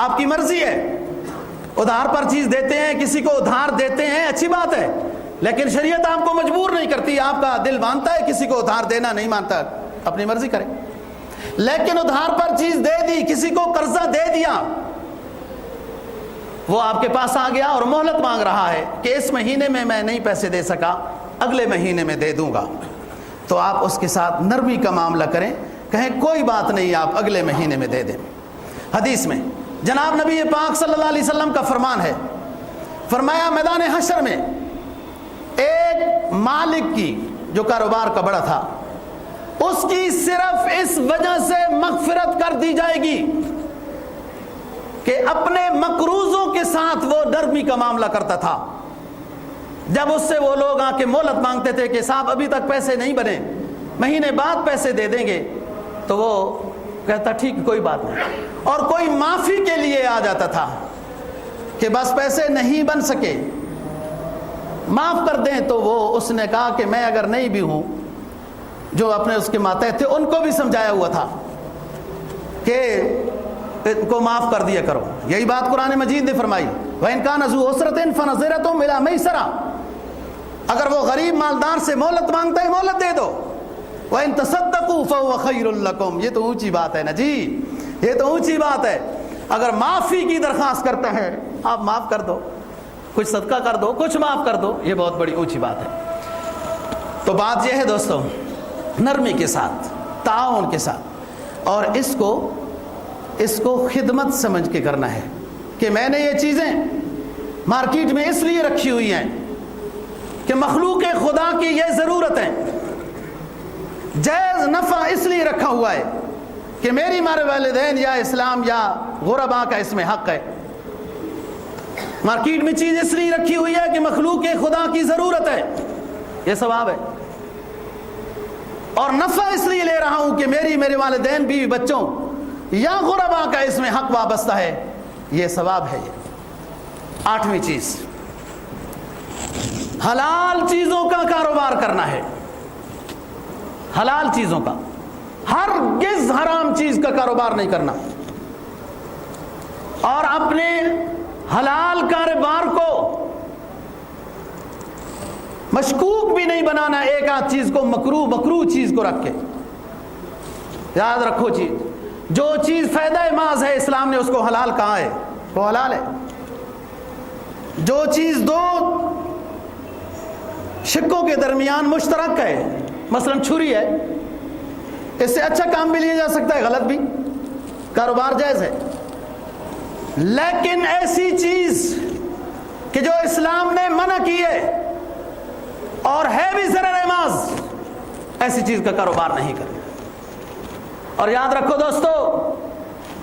آپ کی مرضی ہے. ادھار پر چیز دیتے ہیں، کسی کو ادھار دیتے ہیں، اچھی بات ہے، لیکن شریعت آپ کو مجبور نہیں کرتی. آپ کا دل مانتا ہے کسی کو ادھار دینا، نہیں مانتا اپنی مرضی کرے. لیکن ادھار پر چیز دے دی، کسی کو قرضہ دے دیا، وہ آپ کے پاس آ گیا اور مہلت مانگ رہا ہے کہ اس مہینے میں نہیں پیسے دے سکا، اگلے مہینے میں دے دوں گا. تو آپ اس کے ساتھ نرمی کا معاملہ کریں، کہیں کوئی بات نہیں آپ اگلے مہینے میں دے دیں. حدیث میں جناب نبی پاک صلی اللہ علیہ وسلم کا فرمان ہے، فرمایا میدان حشر میں ایک مالک کی جو کاروبار کا بڑا تھا، اس کی صرف اس وجہ سے مغفرت کر دی جائے گی کہ اپنے مقروضوں کے ساتھ وہ نرمی کا معاملہ کرتا تھا. جب اس سے وہ لوگ آ کے مہلت مانگتے تھے کہ صاحب ابھی تک پیسے نہیں بنے، مہینے بعد پیسے دے دیں گے، تو وہ کہتا ٹھیک کوئی بات نہیں. اور کوئی معافی کے لیے آ جاتا تھا کہ بس پیسے نہیں بن سکے، معاف کر دیں، تو وہ اس نے کہا کہ میں اگر نہیں بھی ہوں، جو اپنے اس کے ماتحت تھے ان کو بھی سمجھایا ہوا تھا کہ ان کو معاف کر دیا کرو. یہی بات قرآن مجید نے فرمائی وَإِنْ كَانَ ذُو عُسْرَةٍ فَنَظِرَةٌ إِلَىٰ مَيْسَرَةٍ. اگر وہ غریب مالدار سے مہلت مانگتا ہے مہلت دے دو. وَإِنْ تَصَدَّقُوا فَهُوَ خَيْرٌ لَكُمْ. یہ تو اونچی بات ہے نا جی، یہ تو اونچی بات ہے. اگر معافی کی درخواست کرتا ہے آپ معاف کر دو، کچھ صدقہ کر دو، کچھ معاف کر دو، یہ بہت بڑی اونچی بات ہے. تو بات یہ ہے دوستوں، نرمی کے ساتھ، تعاون کے ساتھ، اور اس کو خدمت سمجھ کے کرنا ہے کہ میں نے یہ چیزیں مارکیٹ میں اس لیے رکھی ہوئی ہیں کہ مخلوق خدا کی یہ ضرورت ہے، جائز نفع اس لیے رکھا ہوا ہے کہ میری مارے والدین یا اسلام یا غربا کا اس میں حق ہے. مارکیٹ میں چیز اس لیے رکھی ہوئی ہے کہ مخلوق خدا کی ضرورت ہے، یہ ثواب ہے. اور نفع اس لیے لے رہا ہوں کہ میرے والدین بیوی بچوں یا غربا کا اس میں حق وابستہ ہے، یہ ثواب ہے. یہ 8ویں چیز، حلال چیزوں کا کاروبار کرنا ہے. حلال چیزوں کا، ہرگز حرام چیز کا کاروبار نہیں کرنا. اور اپنے حلال کاروبار کو مشکوک بھی نہیں بنانا، ایک آدھ چیز کو مکروہ چیز کو رکھ کے. یاد رکھو چیز، جو چیز فائدہ محض ہے اسلام نے اس کو حلال کہا ہے، وہ حلال ہے. جو چیز دو شکوں کے درمیان مشترک ہے، مثلا چھری ہے، اس سے اچھا کام بھی لیا جا سکتا ہے، غلط بھی، کاروبار جائز ہے. لیکن ایسی چیز کہ جو اسلام نے منع کیے اور ہے بھی زر نماز، ایسی چیز کا کاروبار نہیں کرنا۔ اور یاد رکھو دوستو،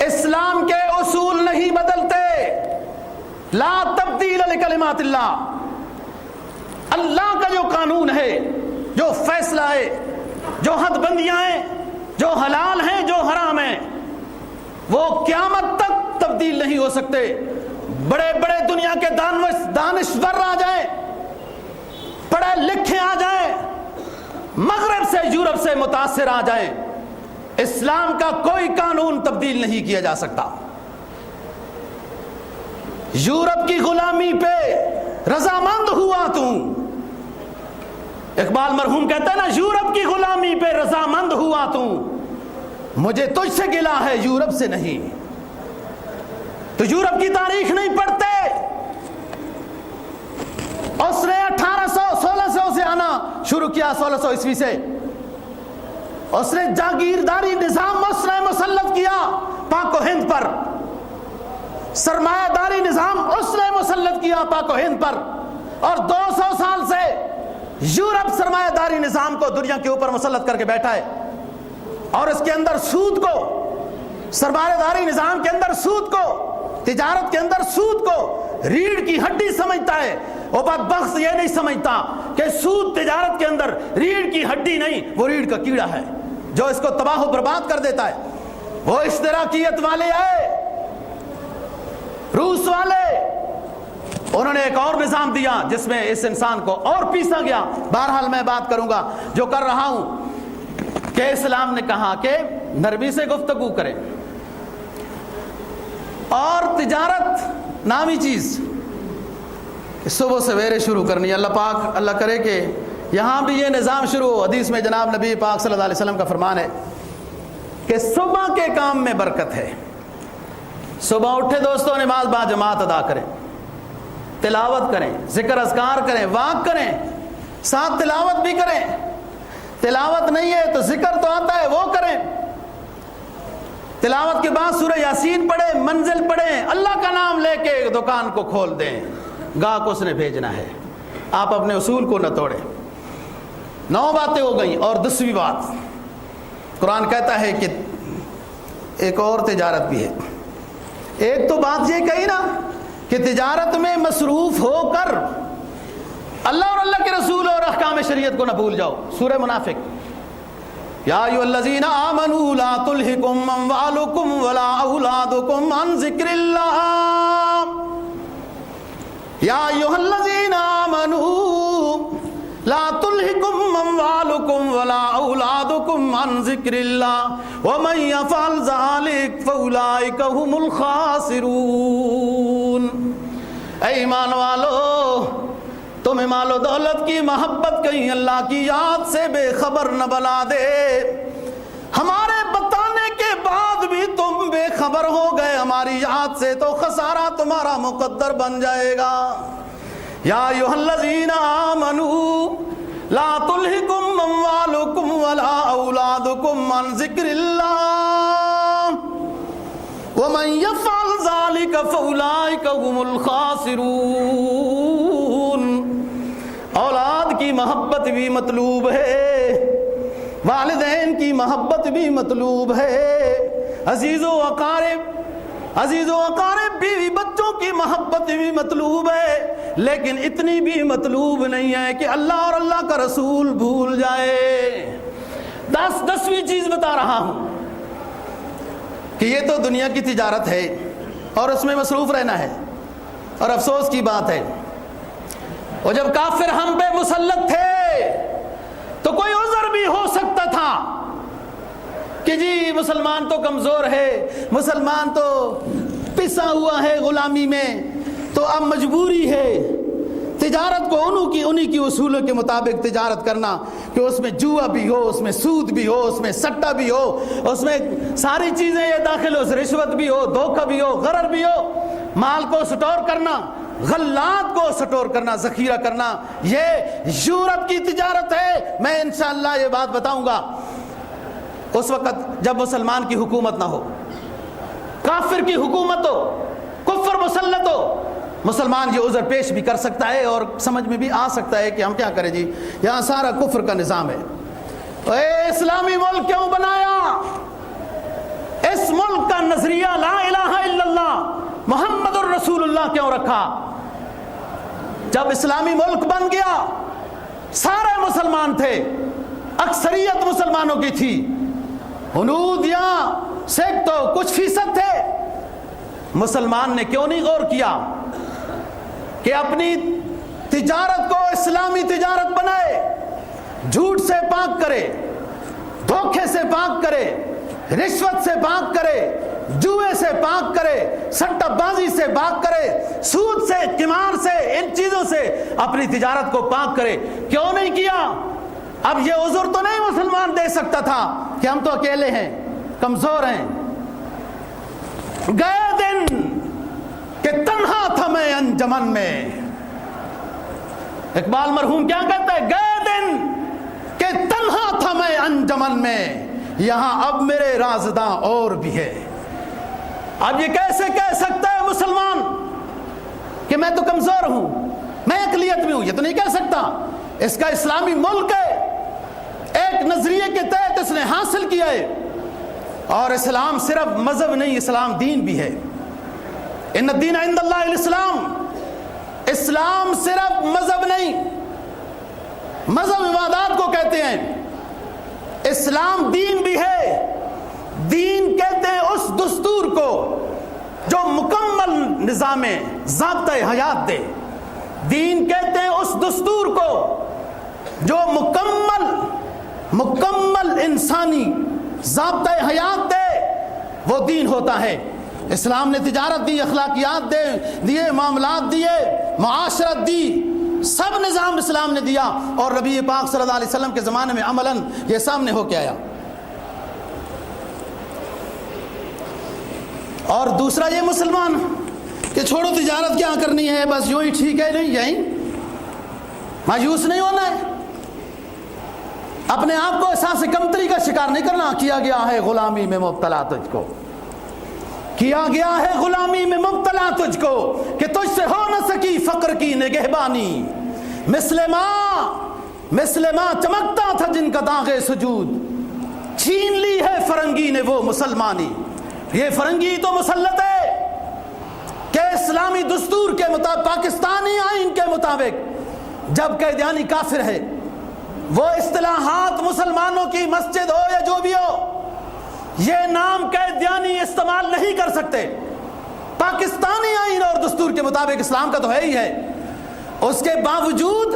اسلام کے اصول نہیں بدلتے، لا تبدیل لکلمات اللہ۔ اللہ کا جو قانون ہے، جو فیصلہ ہے، جو حد بندیاں ہیں، جو حلال ہیں، جو حرام ہیں، وہ قیامت تک تبدیل نہیں ہو سکتے۔ بڑے بڑے دنیا کے دانشور آ جائیں، پڑھے لکھے آ جائیں، مغرب سے یورپ سے متاثر آ جائیں، اسلام کا کوئی قانون تبدیل نہیں کیا جا سکتا۔ یورپ کی غلامی پہ رضامند ہوا تو، اقبال مرحوم کہتا ہے نا، یورپ کی غلامی پہ رضامند ہوا تو، مجھے تجھ سے گلہ ہے یورپ سے نہیں۔ تو یورپ کی تاریخ نہیں پڑھتے، اس نے 1600 سے آنا شروع کیا، 1600 عیسوی سے اس نے جاگیرداری نظام اس نے مسلط کیا پاک و ہند پر، سرمایہ داری نظام اس نے مسلط کیا پاک و ہند پر، اور 200 سال سے یورپ سرمایہ داری نظام کو دنیا کے اوپر مسلط کر کے بیٹھا ہے، اور اس کے اندر سود کو، سرمایہ داری نظام کے اندر سود کو، تجارت کے اندر سود کو ریڑھ کی ہڈی سمجھتا ہے۔ وہ بدبخت یہ نہیں سمجھتا کہ سود تجارت کے اندر ریڑھ کی ہڈی نہیں، وہ ریڑھ کا کیڑا ہے جو اس کو تباہ و برباد کر دیتا ہے۔ وہ اشتراکیت والے آئے، روس والے، انہوں نے ایک اور نظام دیا جس میں اس انسان کو اور پیسا گیا۔ بہرحال میں بات کروں گا جو کر رہا ہوں کہ اسلام نے کہا کہ نرمی سے گفتگو کریں، اور تجارت نامی چیز صبح سویرے شروع کرنی ہے۔ اللہ پاک اللہ کرے کہ یہاں بھی یہ نظام شروع ہو۔ حدیث میں جناب نبی پاک صلی اللہ علیہ وسلم کا فرمان ہے کہ صبح کے کام میں برکت ہے۔ صبح اٹھے دوستوں، نماز با جماعت ادا کریں، تلاوت کریں، ذکر اذکار کریں، واق کریں، ساتھ تلاوت بھی کریں۔ تلاوت نہیں ہے تو ذکر تو آتا ہے، وہ کریں۔ تلاوت کے بعد سورہ یاسین پڑھیں، منزل پڑھیں، اللہ کا نام لے کے دکان کو کھول دیں، گاہک اس نے بھیجنا ہے۔ آپ اپنے اصول کو نہ توڑیں۔ 9 باتیں ہو گئیں، اور 10ویں بات قرآن کہتا ہے کہ ایک اور تجارت بھی ہے۔ ایک تو بات یہ کہی نا کہ تجارت میں مصروف ہو کر اللہ اور اللہ کے رسول اور احکام شریعت کو نہ بھول جاؤ۔ سورہ منافق، یا ایھا الذین آمنوا لا تلھکم اموالکم ولا اولادکم عن ذکر اللہ، یا ایھا الذین آمنوا لا تلھکم اموالکم ولا اولادکم عن ذکر اللہ ومن یفعل ذلک فاولئک ھم الخاسرون۔ اے ایمان والو، تمہیں مال و دولت کی محبت کہیں اللہ کی یاد سے بے خبر نہ بنا دے۔ ہمارے بتانے کے بعد بھی تم بے خبر ہو گئے ہماری یاد سے، تو خسارہ تمہارا مقدر بن جائے گا۔ یا ایھا الذین آمنوا لا تلھکم اموالکم ولا اولادکم عن ذکر اللہ ومن یفعل ذلک فاولئک ھم الخاسرون۔ اولاد کی محبت بھی مطلوب ہے، والدین کی محبت بھی مطلوب ہے، عزیز و اقارب بیوی بچوں کی محبت بھی مطلوب ہے، لیکن اتنی بھی مطلوب نہیں ہے کہ اللہ اور اللہ کا رسول بھول جائے۔ 10ویں چیز بتا رہا ہوں کہ یہ تو دنیا کی تجارت ہے اور اس میں مصروف رہنا ہے، اور افسوس کی بات ہے اور جب کافر ہم پہ مسلط تھے تو کوئی عذر بھی ہو سکتا تھا کہ جی مسلمان تو کمزور ہے، مسلمان تو پسا ہوا ہے غلامی میں، تو اب مجبوری ہے تجارت کو انہی کی اصولوں کے مطابق تجارت کرنا، کہ اس میں جوا بھی ہو، اس میں سود بھی ہو، اس میں سٹا بھی ہو، اس میں ساری چیزیں یہ داخل ہو، رشوت بھی ہو، دھوکہ بھی ہو، غرر بھی ہو، مال کو سٹور کرنا، غلات کو سٹور کرنا، ذخیرہ کرنا، یہ یورپ کی تجارت ہے۔ میں انشاءاللہ یہ بات بتاؤں گا اس وقت جب مسلمان کی حکومت نہ ہو، کافر کی حکومت ہو، کفر مسلط ہو، مسلمان یہ عذر پیش بھی کر سکتا ہے اور سمجھ میں بھی آ سکتا ہے کہ ہم کیا کریں جی، یہاں سارا کفر کا نظام ہے، اے اسلامی ملک کیوں بنایا؟ اس ملک کا نظریہ لا الہ الا اللہ محمد الرسول اللہ کیوں رکھا؟ جب اسلامی ملک بن گیا، سارے مسلمان تھے، اکثریت مسلمانوں کی تھی، ہنود یا سکھ تو کچھ فیصد تھے، مسلمان نے کیوں نہیں غور کیا کہ اپنی تجارت کو اسلامی تجارت بنائے، جھوٹ سے پاک کرے، دھوکے سے پاک کرے، رشوت سے پاک کرے، جوئے سے پاک کرے، سٹہ بازی سے پاک کرے، سود سے، قمار سے، ان چیزوں سے اپنی تجارت کو پاک کرے؟ کیوں نہیں کیا؟ اب یہ عذر تو نہیں مسلمان دے سکتا تھا کہ ہم تو اکیلے ہیں، کمزور ہیں۔ گئے دن کہ تنہا تھا میں انجمن میں، اقبال مرحوم کیا کہتا ہے؟ گئے دن کہ تنہا تھا میں انجمن میں، یہاں اب میرے رازداں اور بھی ہے۔ اب یہ کیسے کہہ سکتا ہے مسلمان کہ میں تو کمزور ہوں، میں اقلیت میں ہوں؟ یہ تو نہیں کہہ سکتا۔ اس کا اسلامی ملک ہے، ایک نظریے کے تحت اس نے حاصل کیا ہے، اور اسلام صرف مذہب نہیں، اسلام دین بھی ہے۔ ان الدین عند اللہ الاسلام، اسلام صرف مذہب نہیں، مذہب عبادات کو کہتے ہیں، اسلام دین بھی ہے۔ دین کہتے ہیں اس دستور کو جو مکمل نظام ضابطۂ حیات دے، دین کہتے ہیں اس دستور کو جو مکمل انسانی ضابطۂ حیات دے، وہ دین ہوتا ہے۔ اسلام نے تجارت دی، اخلاقیات دیے، معاملات دیے، معاشرت دی، سب نظام اسلام نے دیا، اور نبی پاک صلی اللہ علیہ وسلم کے زمانے میں عملاً یہ سامنے ہو کے آیا۔ اور دوسرا یہ مسلمان کہ چھوڑو تجارت کیا کرنی ہے، بس یوں ہی ٹھیک ہے، نہیں یہی مایوس نہیں ہونا ہے، اپنے آپ کو احساس کمتری کا شکار نہیں کرنا۔ کیا گیا ہے غلامی میں مبتلا تجھ کو، کیا گیا ہے غلامی میں مبتلا تجھ کو، کہ تجھ سے ہو نہ سکی فقر کی نگہبانی، مثل ماں چمکتا تھا جن کا داغ سجود، چھین لی ہے فرنگی نے وہ مسلمانی۔ یہ فرنگی تو مسلط ہے کہ اسلامی دستور کے مطابق، پاکستانی آئین کے مطابق جب قیدیانی کافر ہے، وہ اصطلاحات مسلمانوں کی مسجد ہو یا جو بھی ہو، یہ نام قیدیانی استعمال نہیں کر سکتے۔ پاکستانی آئین اور دستور کے مطابق اسلام کا تو ہے ہی ہے، اس کے باوجود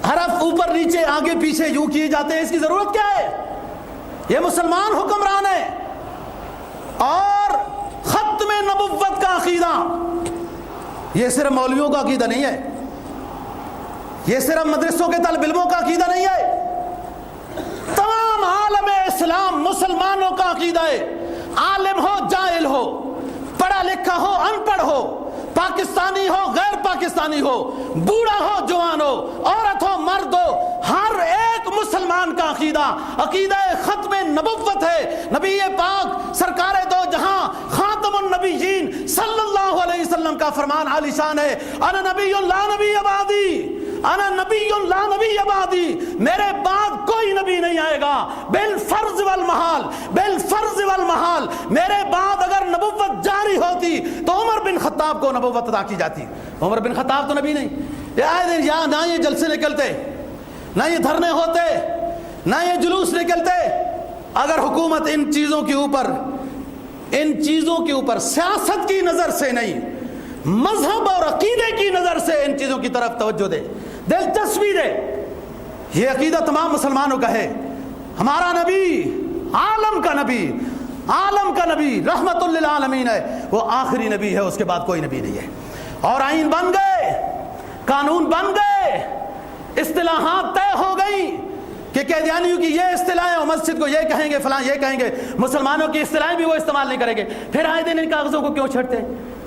حرف اوپر نیچے آگے پیچھے یوں کیے جاتے ہیں، اس کی ضرورت کیا ہے؟ یہ مسلمان حکمران ہے، اور ختم نبوت کا عقیدہ یہ صرف مولویوں کا عقیدہ نہیں ہے، یہ صرف مدرسوں کے طالب علموں کا عقیدہ نہیں ہے، تمام عالم اسلام مسلمانوں کا عقیدہ ہے۔ عالم ہو جاہل ہو، پڑھا لکھا ہو ان پڑھ ہو، پاکستانی ہو غیر پاکستانی ہو، بوڑھا ہو جوان ہو، عورت ہو مرد ہو، ہر ایک مسلمان کا عقیدہ ختم نبوت ہے۔ نبی پاک سرکار دو جہاں خاتم النبیین صلی اللہ علیہ وسلم کا فرمان عالی شان ہے، انا نبی لا نبی بعدی، انا نبی لا نبی بعدی، میرے بعد کوئی نبی نہیں آئے گا، بالفرض والمحال، میرے بعد اگر نبوت جاری ہوتی تو عمر بن خطاب کو نبوت عطا کی جاتی۔ عمر بن خطاب تو نبی نہیں، یا نہ یہ جلسے نکلتے، نہ یہ دھرنے ہوتے، نہ یہ جلوس نکلتے، اگر حکومت ان چیزوں کے اوپر سیاست کی نظر سے نہیں، مذہب اور عقیدے کی نظر سے ان چیزوں کی طرف توجہ دے، دلچسپی دے۔ یہ عقیدہ تمام مسلمانوں کا ہے، ہمارا نبی عالم کا نبی رحمت للعالمین ہے، وہ آخری نبی ہے، اس کے بعد کوئی نبی نہیں ہے۔ اور آئین بن گئے، قانون بن گئے، اصطلاحات طے ہو گئی کہ قیدیانیوں کی یہ اصطلاحیں، اور مسجد کو یہ کہیں گے، فلاں یہ کہیں گے، مسلمانوں کی اصطلاحیں بھی وہ استعمال نہیں کریں گے۔ پھر آئے دن ان کاغذوں کو کیوں چھڑتے؟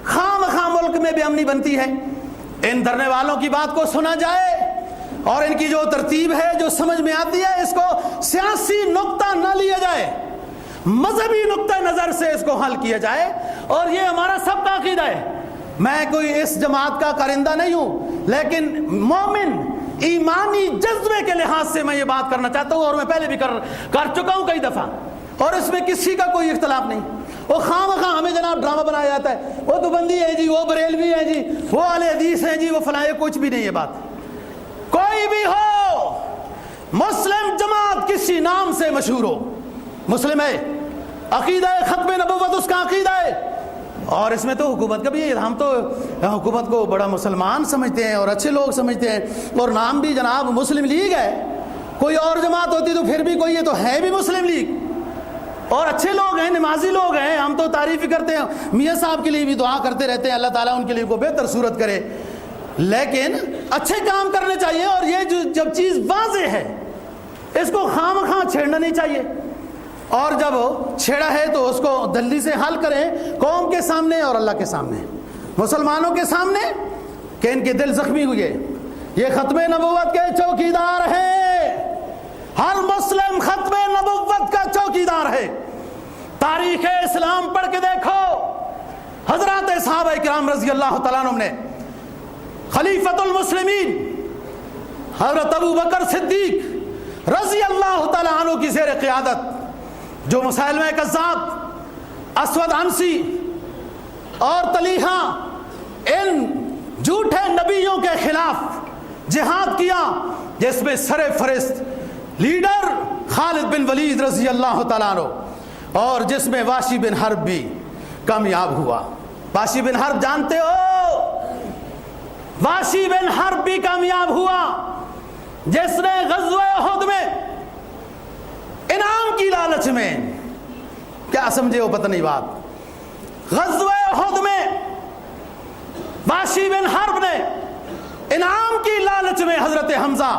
خام ملک میں بے امنی بنتی ہے، ان دھرنے والوں کی بات کو سنا جائے، اور ان کی جو ترتیب ہے جو سمجھ میں آتی ہے، اس کو سیاسی نقطہ نہ لیا جائے، مذہبی نقطہ نظر سے اس کو حل کیا جائے، اور یہ ہمارا سب کا عقیدہ ہے میں کوئی اس جماعت کا کارندہ نہیں ہوں، لیکن مومن ایمانی جذبے کے لحاظ سے میں یہ بات کرنا چاہتا ہوں، اور میں پہلے بھی کر چکا ہوں کئی دفعہ، اور اس میں کسی کا کوئی اختلاف نہیں۔ وہ خواہ ہمیں جناب ڈرامہ بنایا جاتا ہے، وہ دیوبندی ہے جی، وہ بریلوی ہے جی، وہ اہل حدیث ہے جی، وہ فلاں، کچھ بھی نہیں ہے بات۔ کوئی بھی ہو، مسلم جماعت کسی نام سے مشہور ہو، مسلم ہے، عقیدہ ختم نبوت اس کا عقیدہ ہے، اور اس میں تو حکومت کا بھی ہے۔ ہم تو حکومت کو بڑا مسلمان سمجھتے ہیں اور اچھے لوگ سمجھتے ہیں، اور نام بھی جناب مسلم لیگ ہے۔ کوئی اور جماعت ہوتی تو پھر بھی کوئی، یہ تو ہے بھی مسلم لیگ، اور اچھے لوگ ہیں، نمازی لوگ ہیں، ہم تو تعریف ہی کرتے ہیں، میاں صاحب کے لیے بھی دعا کرتے رہتے ہیں، اللہ تعالیٰ ان کے لیے کو بہتر صورت کرے، لیکن اچھے کام کرنے چاہیے۔ اور یہ جب چیز واضح ہے، اس کو خواہ چھیڑنا نہیں چاہیے، اور جب چھیڑا ہے تو اس کو جلدی سے حل کریں، قوم کے سامنے اور اللہ کے سامنے، مسلمانوں کے سامنے، کہ ان کے دل زخمی ہوئے۔ یہ ختم نبوت کے چوکیدار ہیں، ہر مسلم ختم نبوت کا چوکیدار ہے۔ تاریخ اسلام پڑھ کے دیکھو، حضرات صحابہ کرام رضی اللہ تعالیٰ عنہ نے، خلیفۃ المسلمین حضرت ابو بکر صدیق رضی اللہ تعالیٰ عنہ کی زیر قیادت، جو مسیلمہ کذاب، اسود عنسی اور طلیحہ، ان جھوٹے نبیوں کے خلاف جہاد کیا، جس میں سر فہرست لیڈر خالد بن ولید رضی اللہ تعالیٰ عنہ، اور جس میں واشی بن حرب بھی کامیاب ہوا۔ واشی بن حرب جانتے ہو، واشی بن حرب بھی کامیاب ہوا، جس نے غزوہ احد میں انعام کی لالچ میں، کیا سمجھے ہو پتہ نہیں بات، غزوہ احد میں واشی بن حرب نے انعام کی لالچ میں حضرت حمزہ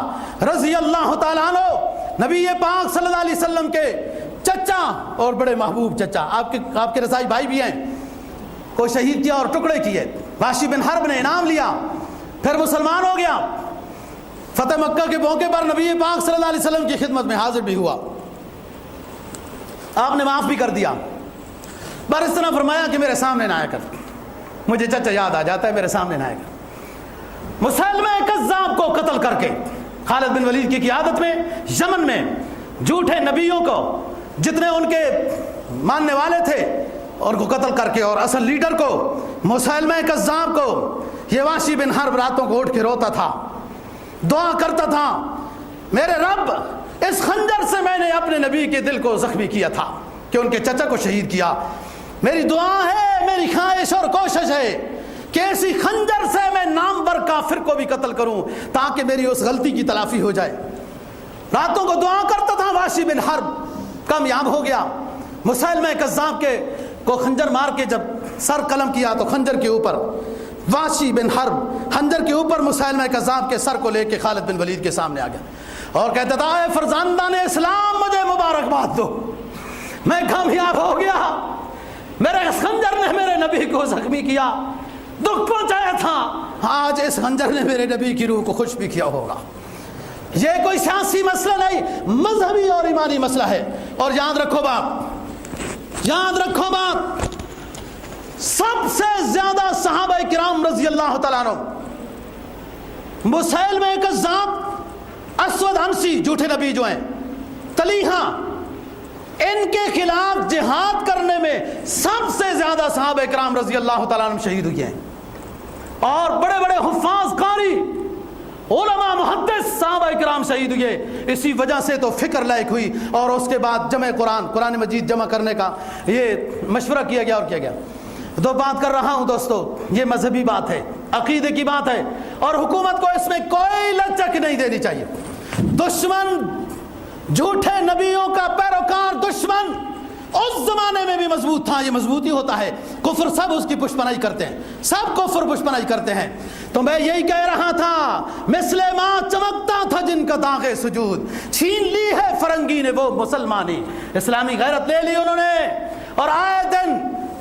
رضی اللہ تعالیٰ عنہ، نبی پاک صلی اللہ علیہ وسلم کے چچا اور بڑے محبوب چچا، آپ کے رضائی بھائی بھی ہیں، کو شہید کیا اور ٹکڑے کیے۔ واشی بن حرب نے انعام لیا، پھر مسلمان ہو گیا، فتح مکہ کے موقع پر نبی پاک صلی اللہ علیہ وسلم کی خدمت میں حاضر بھی ہوا، آپ نے معاف بھی کر دیا، پر اس طرح فرمایا کہ میرے سامنے نہ آیا کر، مجھے چچا یاد آ جاتا ہے، میرے سامنے نہ آیا کر۔ مسیلمہ کذاب کو قتل کر کے خالد بن ولید کی قیادت میں یمن میں جھوٹے نبیوں کو، جتنے ان کے ماننے والے تھے، ان کو قتل کر کے، اور اصل لیڈر کو مسیلمہ کذاب کو، یہ واشی بن حرب راتوں کو اٹھ کے روتا تھا، دعا کرتا تھا، میرے رب اس خنجر سے میں نے اپنے نبی کے دل کو زخمی کیا تھا کہ ان کے چچا کو شہید کیا، میری دعا ہے، میری خواہش اور کوشش ہے کہ ایسی خنجر سے میں نامور کافر کو بھی قتل کروں تاکہ میری اس غلطی کی تلافی ہو جائے۔ راتوں کو دعا کرتا تھا، واشی بن حرب کامیاب ہو گیا۔ مسیلمہ کذاب کے کو خنجر مار کے جب سر قلم کیا تو خنجر کے اوپر واشی بن حرب خنجر کے اوپر مسیلمہ کذاب کے سر کو لے کے خالد بن ولید کے سامنے آ گیا اور کہتا تھا، اے فرزندان اسلام، مجھے مبارکباد دو، میں کامیاب ہو گیا، میرے خنجر نے میرے نبی کو زخمی کیا، دکھ پہنچایا تھا، آج اس خنجر نے میرے نبی کی روح کو خوش بھی کیا ہوگا۔ یہ کوئی سیاسی مسئلہ نہیں، مذہبی اور ایمانی مسئلہ ہے۔ اور یاد رکھو بات، یاد رکھو بات، سب سے زیادہ صحابہ کرام رضی اللہ تعالیٰ عنہ، مسیلمہ کذاب، اسود عنسی جھوٹے نبی جو ہیں، طلیحہ، ان کے خلاف جہاد کرنے میں سب سے زیادہ صحابہ کرام رضی اللہ تعالیٰ عنہ شہید ہوئے ہیں، اور بڑے بڑے حفاظ قاری علماء محدث صحابہ کرام شہید ہوئے۔ اسی وجہ سے تو فکر لائق ہوئی، اور اس کے بعد جمع قرآن مجید جمع کرنے کا یہ مشورہ کیا گیا اور کیا گیا۔ تو بات کر رہا ہوں دوستو، یہ مذہبی بات ہے، عقیدے کی بات ہے، اور حکومت کو اس میں کوئی لچک نہیں دینی چاہیے۔ دشمن، جھوٹے نبیوں کا پیروکار دشمن اس زمانے میں بھی مضبوط تھا، یہ مضبوطی ہوتا ہے، کفر سب اس کی پشپنائی کرتے ہیں، سب کفر پشپنائی کرتے ہیں۔ تو میں یہی کہہ رہا تھا، مثل ماں چمکتا تھا جن کا داغ سجود، چھین لی ہے فرنگی نے وہ مسلمانی، اسلامی غیرت لے لی انہوں نے، اور آئے دن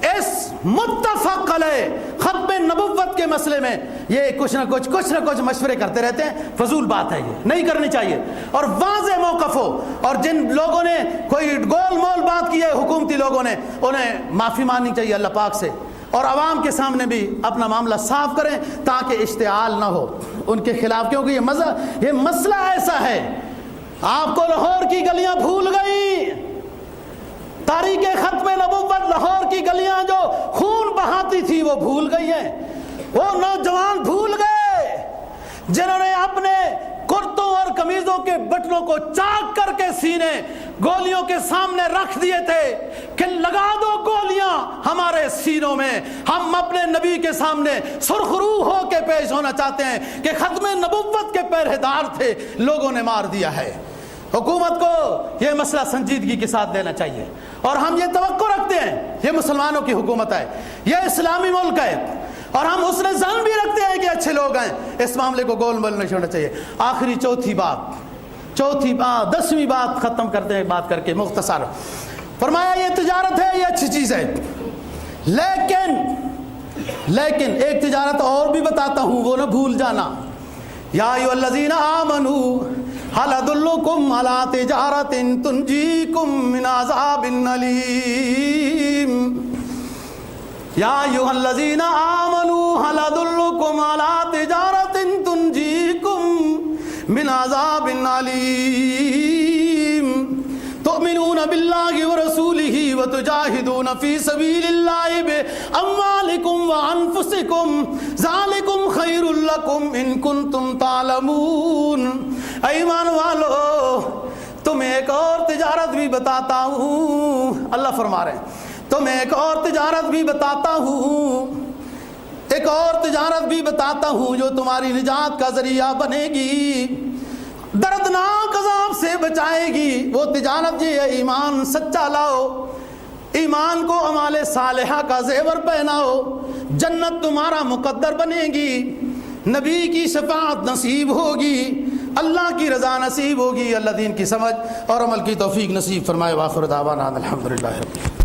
اس متفق علیہ ختم نبوت کے مسئلے میں یہ کچھ نہ کچھ مشورے کرتے رہتے ہیں۔ فضول بات ہے، یہ نہیں کرنی چاہیے، اور واضح موقف ہو، اور جن لوگوں نے کوئی گول مول بات کی ہے حکومتی لوگوں نے، انہیں معافی ماننی چاہیے اللہ پاک سے، اور عوام کے سامنے بھی اپنا معاملہ صاف کریں تاکہ اشتعال نہ ہو ان کے خلاف، کیونکہ یہ مسئلہ ایسا ہے، آپ کو لاہور کی گلیاں بھول گئی، تاریخ ختم نبوت لاہور کی گلیاں جو خون بہاتی تھی وہ بھول گئی ہیں، وہ نوجوان بھول گئے جنہوں نے اپنے کرتوں اور قمیضوں کے بٹنوں کو چاک کر کے سینے گولیوں کے سامنے رکھ دیے تھے کہ لگا دو گولیاں ہمارے سینوں میں، ہم اپنے نبی کے سامنے سرخرو ہو کے پیش ہونا چاہتے ہیں کہ ختم نبوت کے پہرے دار تھے، لوگوں نے مار دیا ہے۔ حکومت کو یہ مسئلہ سنجیدگی کے ساتھ لینا چاہیے، اور ہم یہ توقع رکھتے ہیں یہ مسلمانوں کی حکومت ہے، یہ اسلامی ملک ہے، اور ہم حسن ظن بھی رکھتے ہیں کہ اچھے لوگ ہیں، اس معاملے کو گول مول نہیں چھوڑنا چاہیے۔ آخری چوتھی بات 10ویں بات ختم کرتے ہیں بات کر کے مختصر، فرمایا یہ تجارت ہے، یہ اچھی چیز ہے، لیکن ایک تجارت اور بھی بتاتا ہوں، وہ نہ بھول جانا۔ یا ایھا الذین آمنوا هل ادلکم علی تجارۃ تنجیکم من عذاب علیم۔ یا ایھا الذین آمنوا هل ادلکم علی تجارۃ تنجیکم من عذاب علیم تؤمنون باللہ ورسولہ وتجاہدون فی سبیل اللہ باموالکم وانفسکم ذالکم خیر لکم ان کنتم تعلمون۔ اے ایمان والو تمہیں ایک اور تجارت بھی بتاتا ہوں، اللہ فرما رہے ہیں تمہیں ایک اور تجارت بھی بتاتا ہوں، ایک اور تجارت بھی بتاتا ہوں جو تمہاری نجات کا ذریعہ بنے گی، دردناک عذاب سے بچائے گی۔ وہ تجارت یہ ہے، ایمان سچا لاؤ، ایمان کو اعمال صالحہ کا زیور پہناؤ، جنت تمہارا مقدر بنے گی، نبی کی شفاعت نصیب ہوگی، اللہ کی رضا نصیب ہوگی، اللہ دین کی سمجھ اور عمل کی توفیق نصیب فرمائے۔ وآخر دعوانا الحمدللہ۔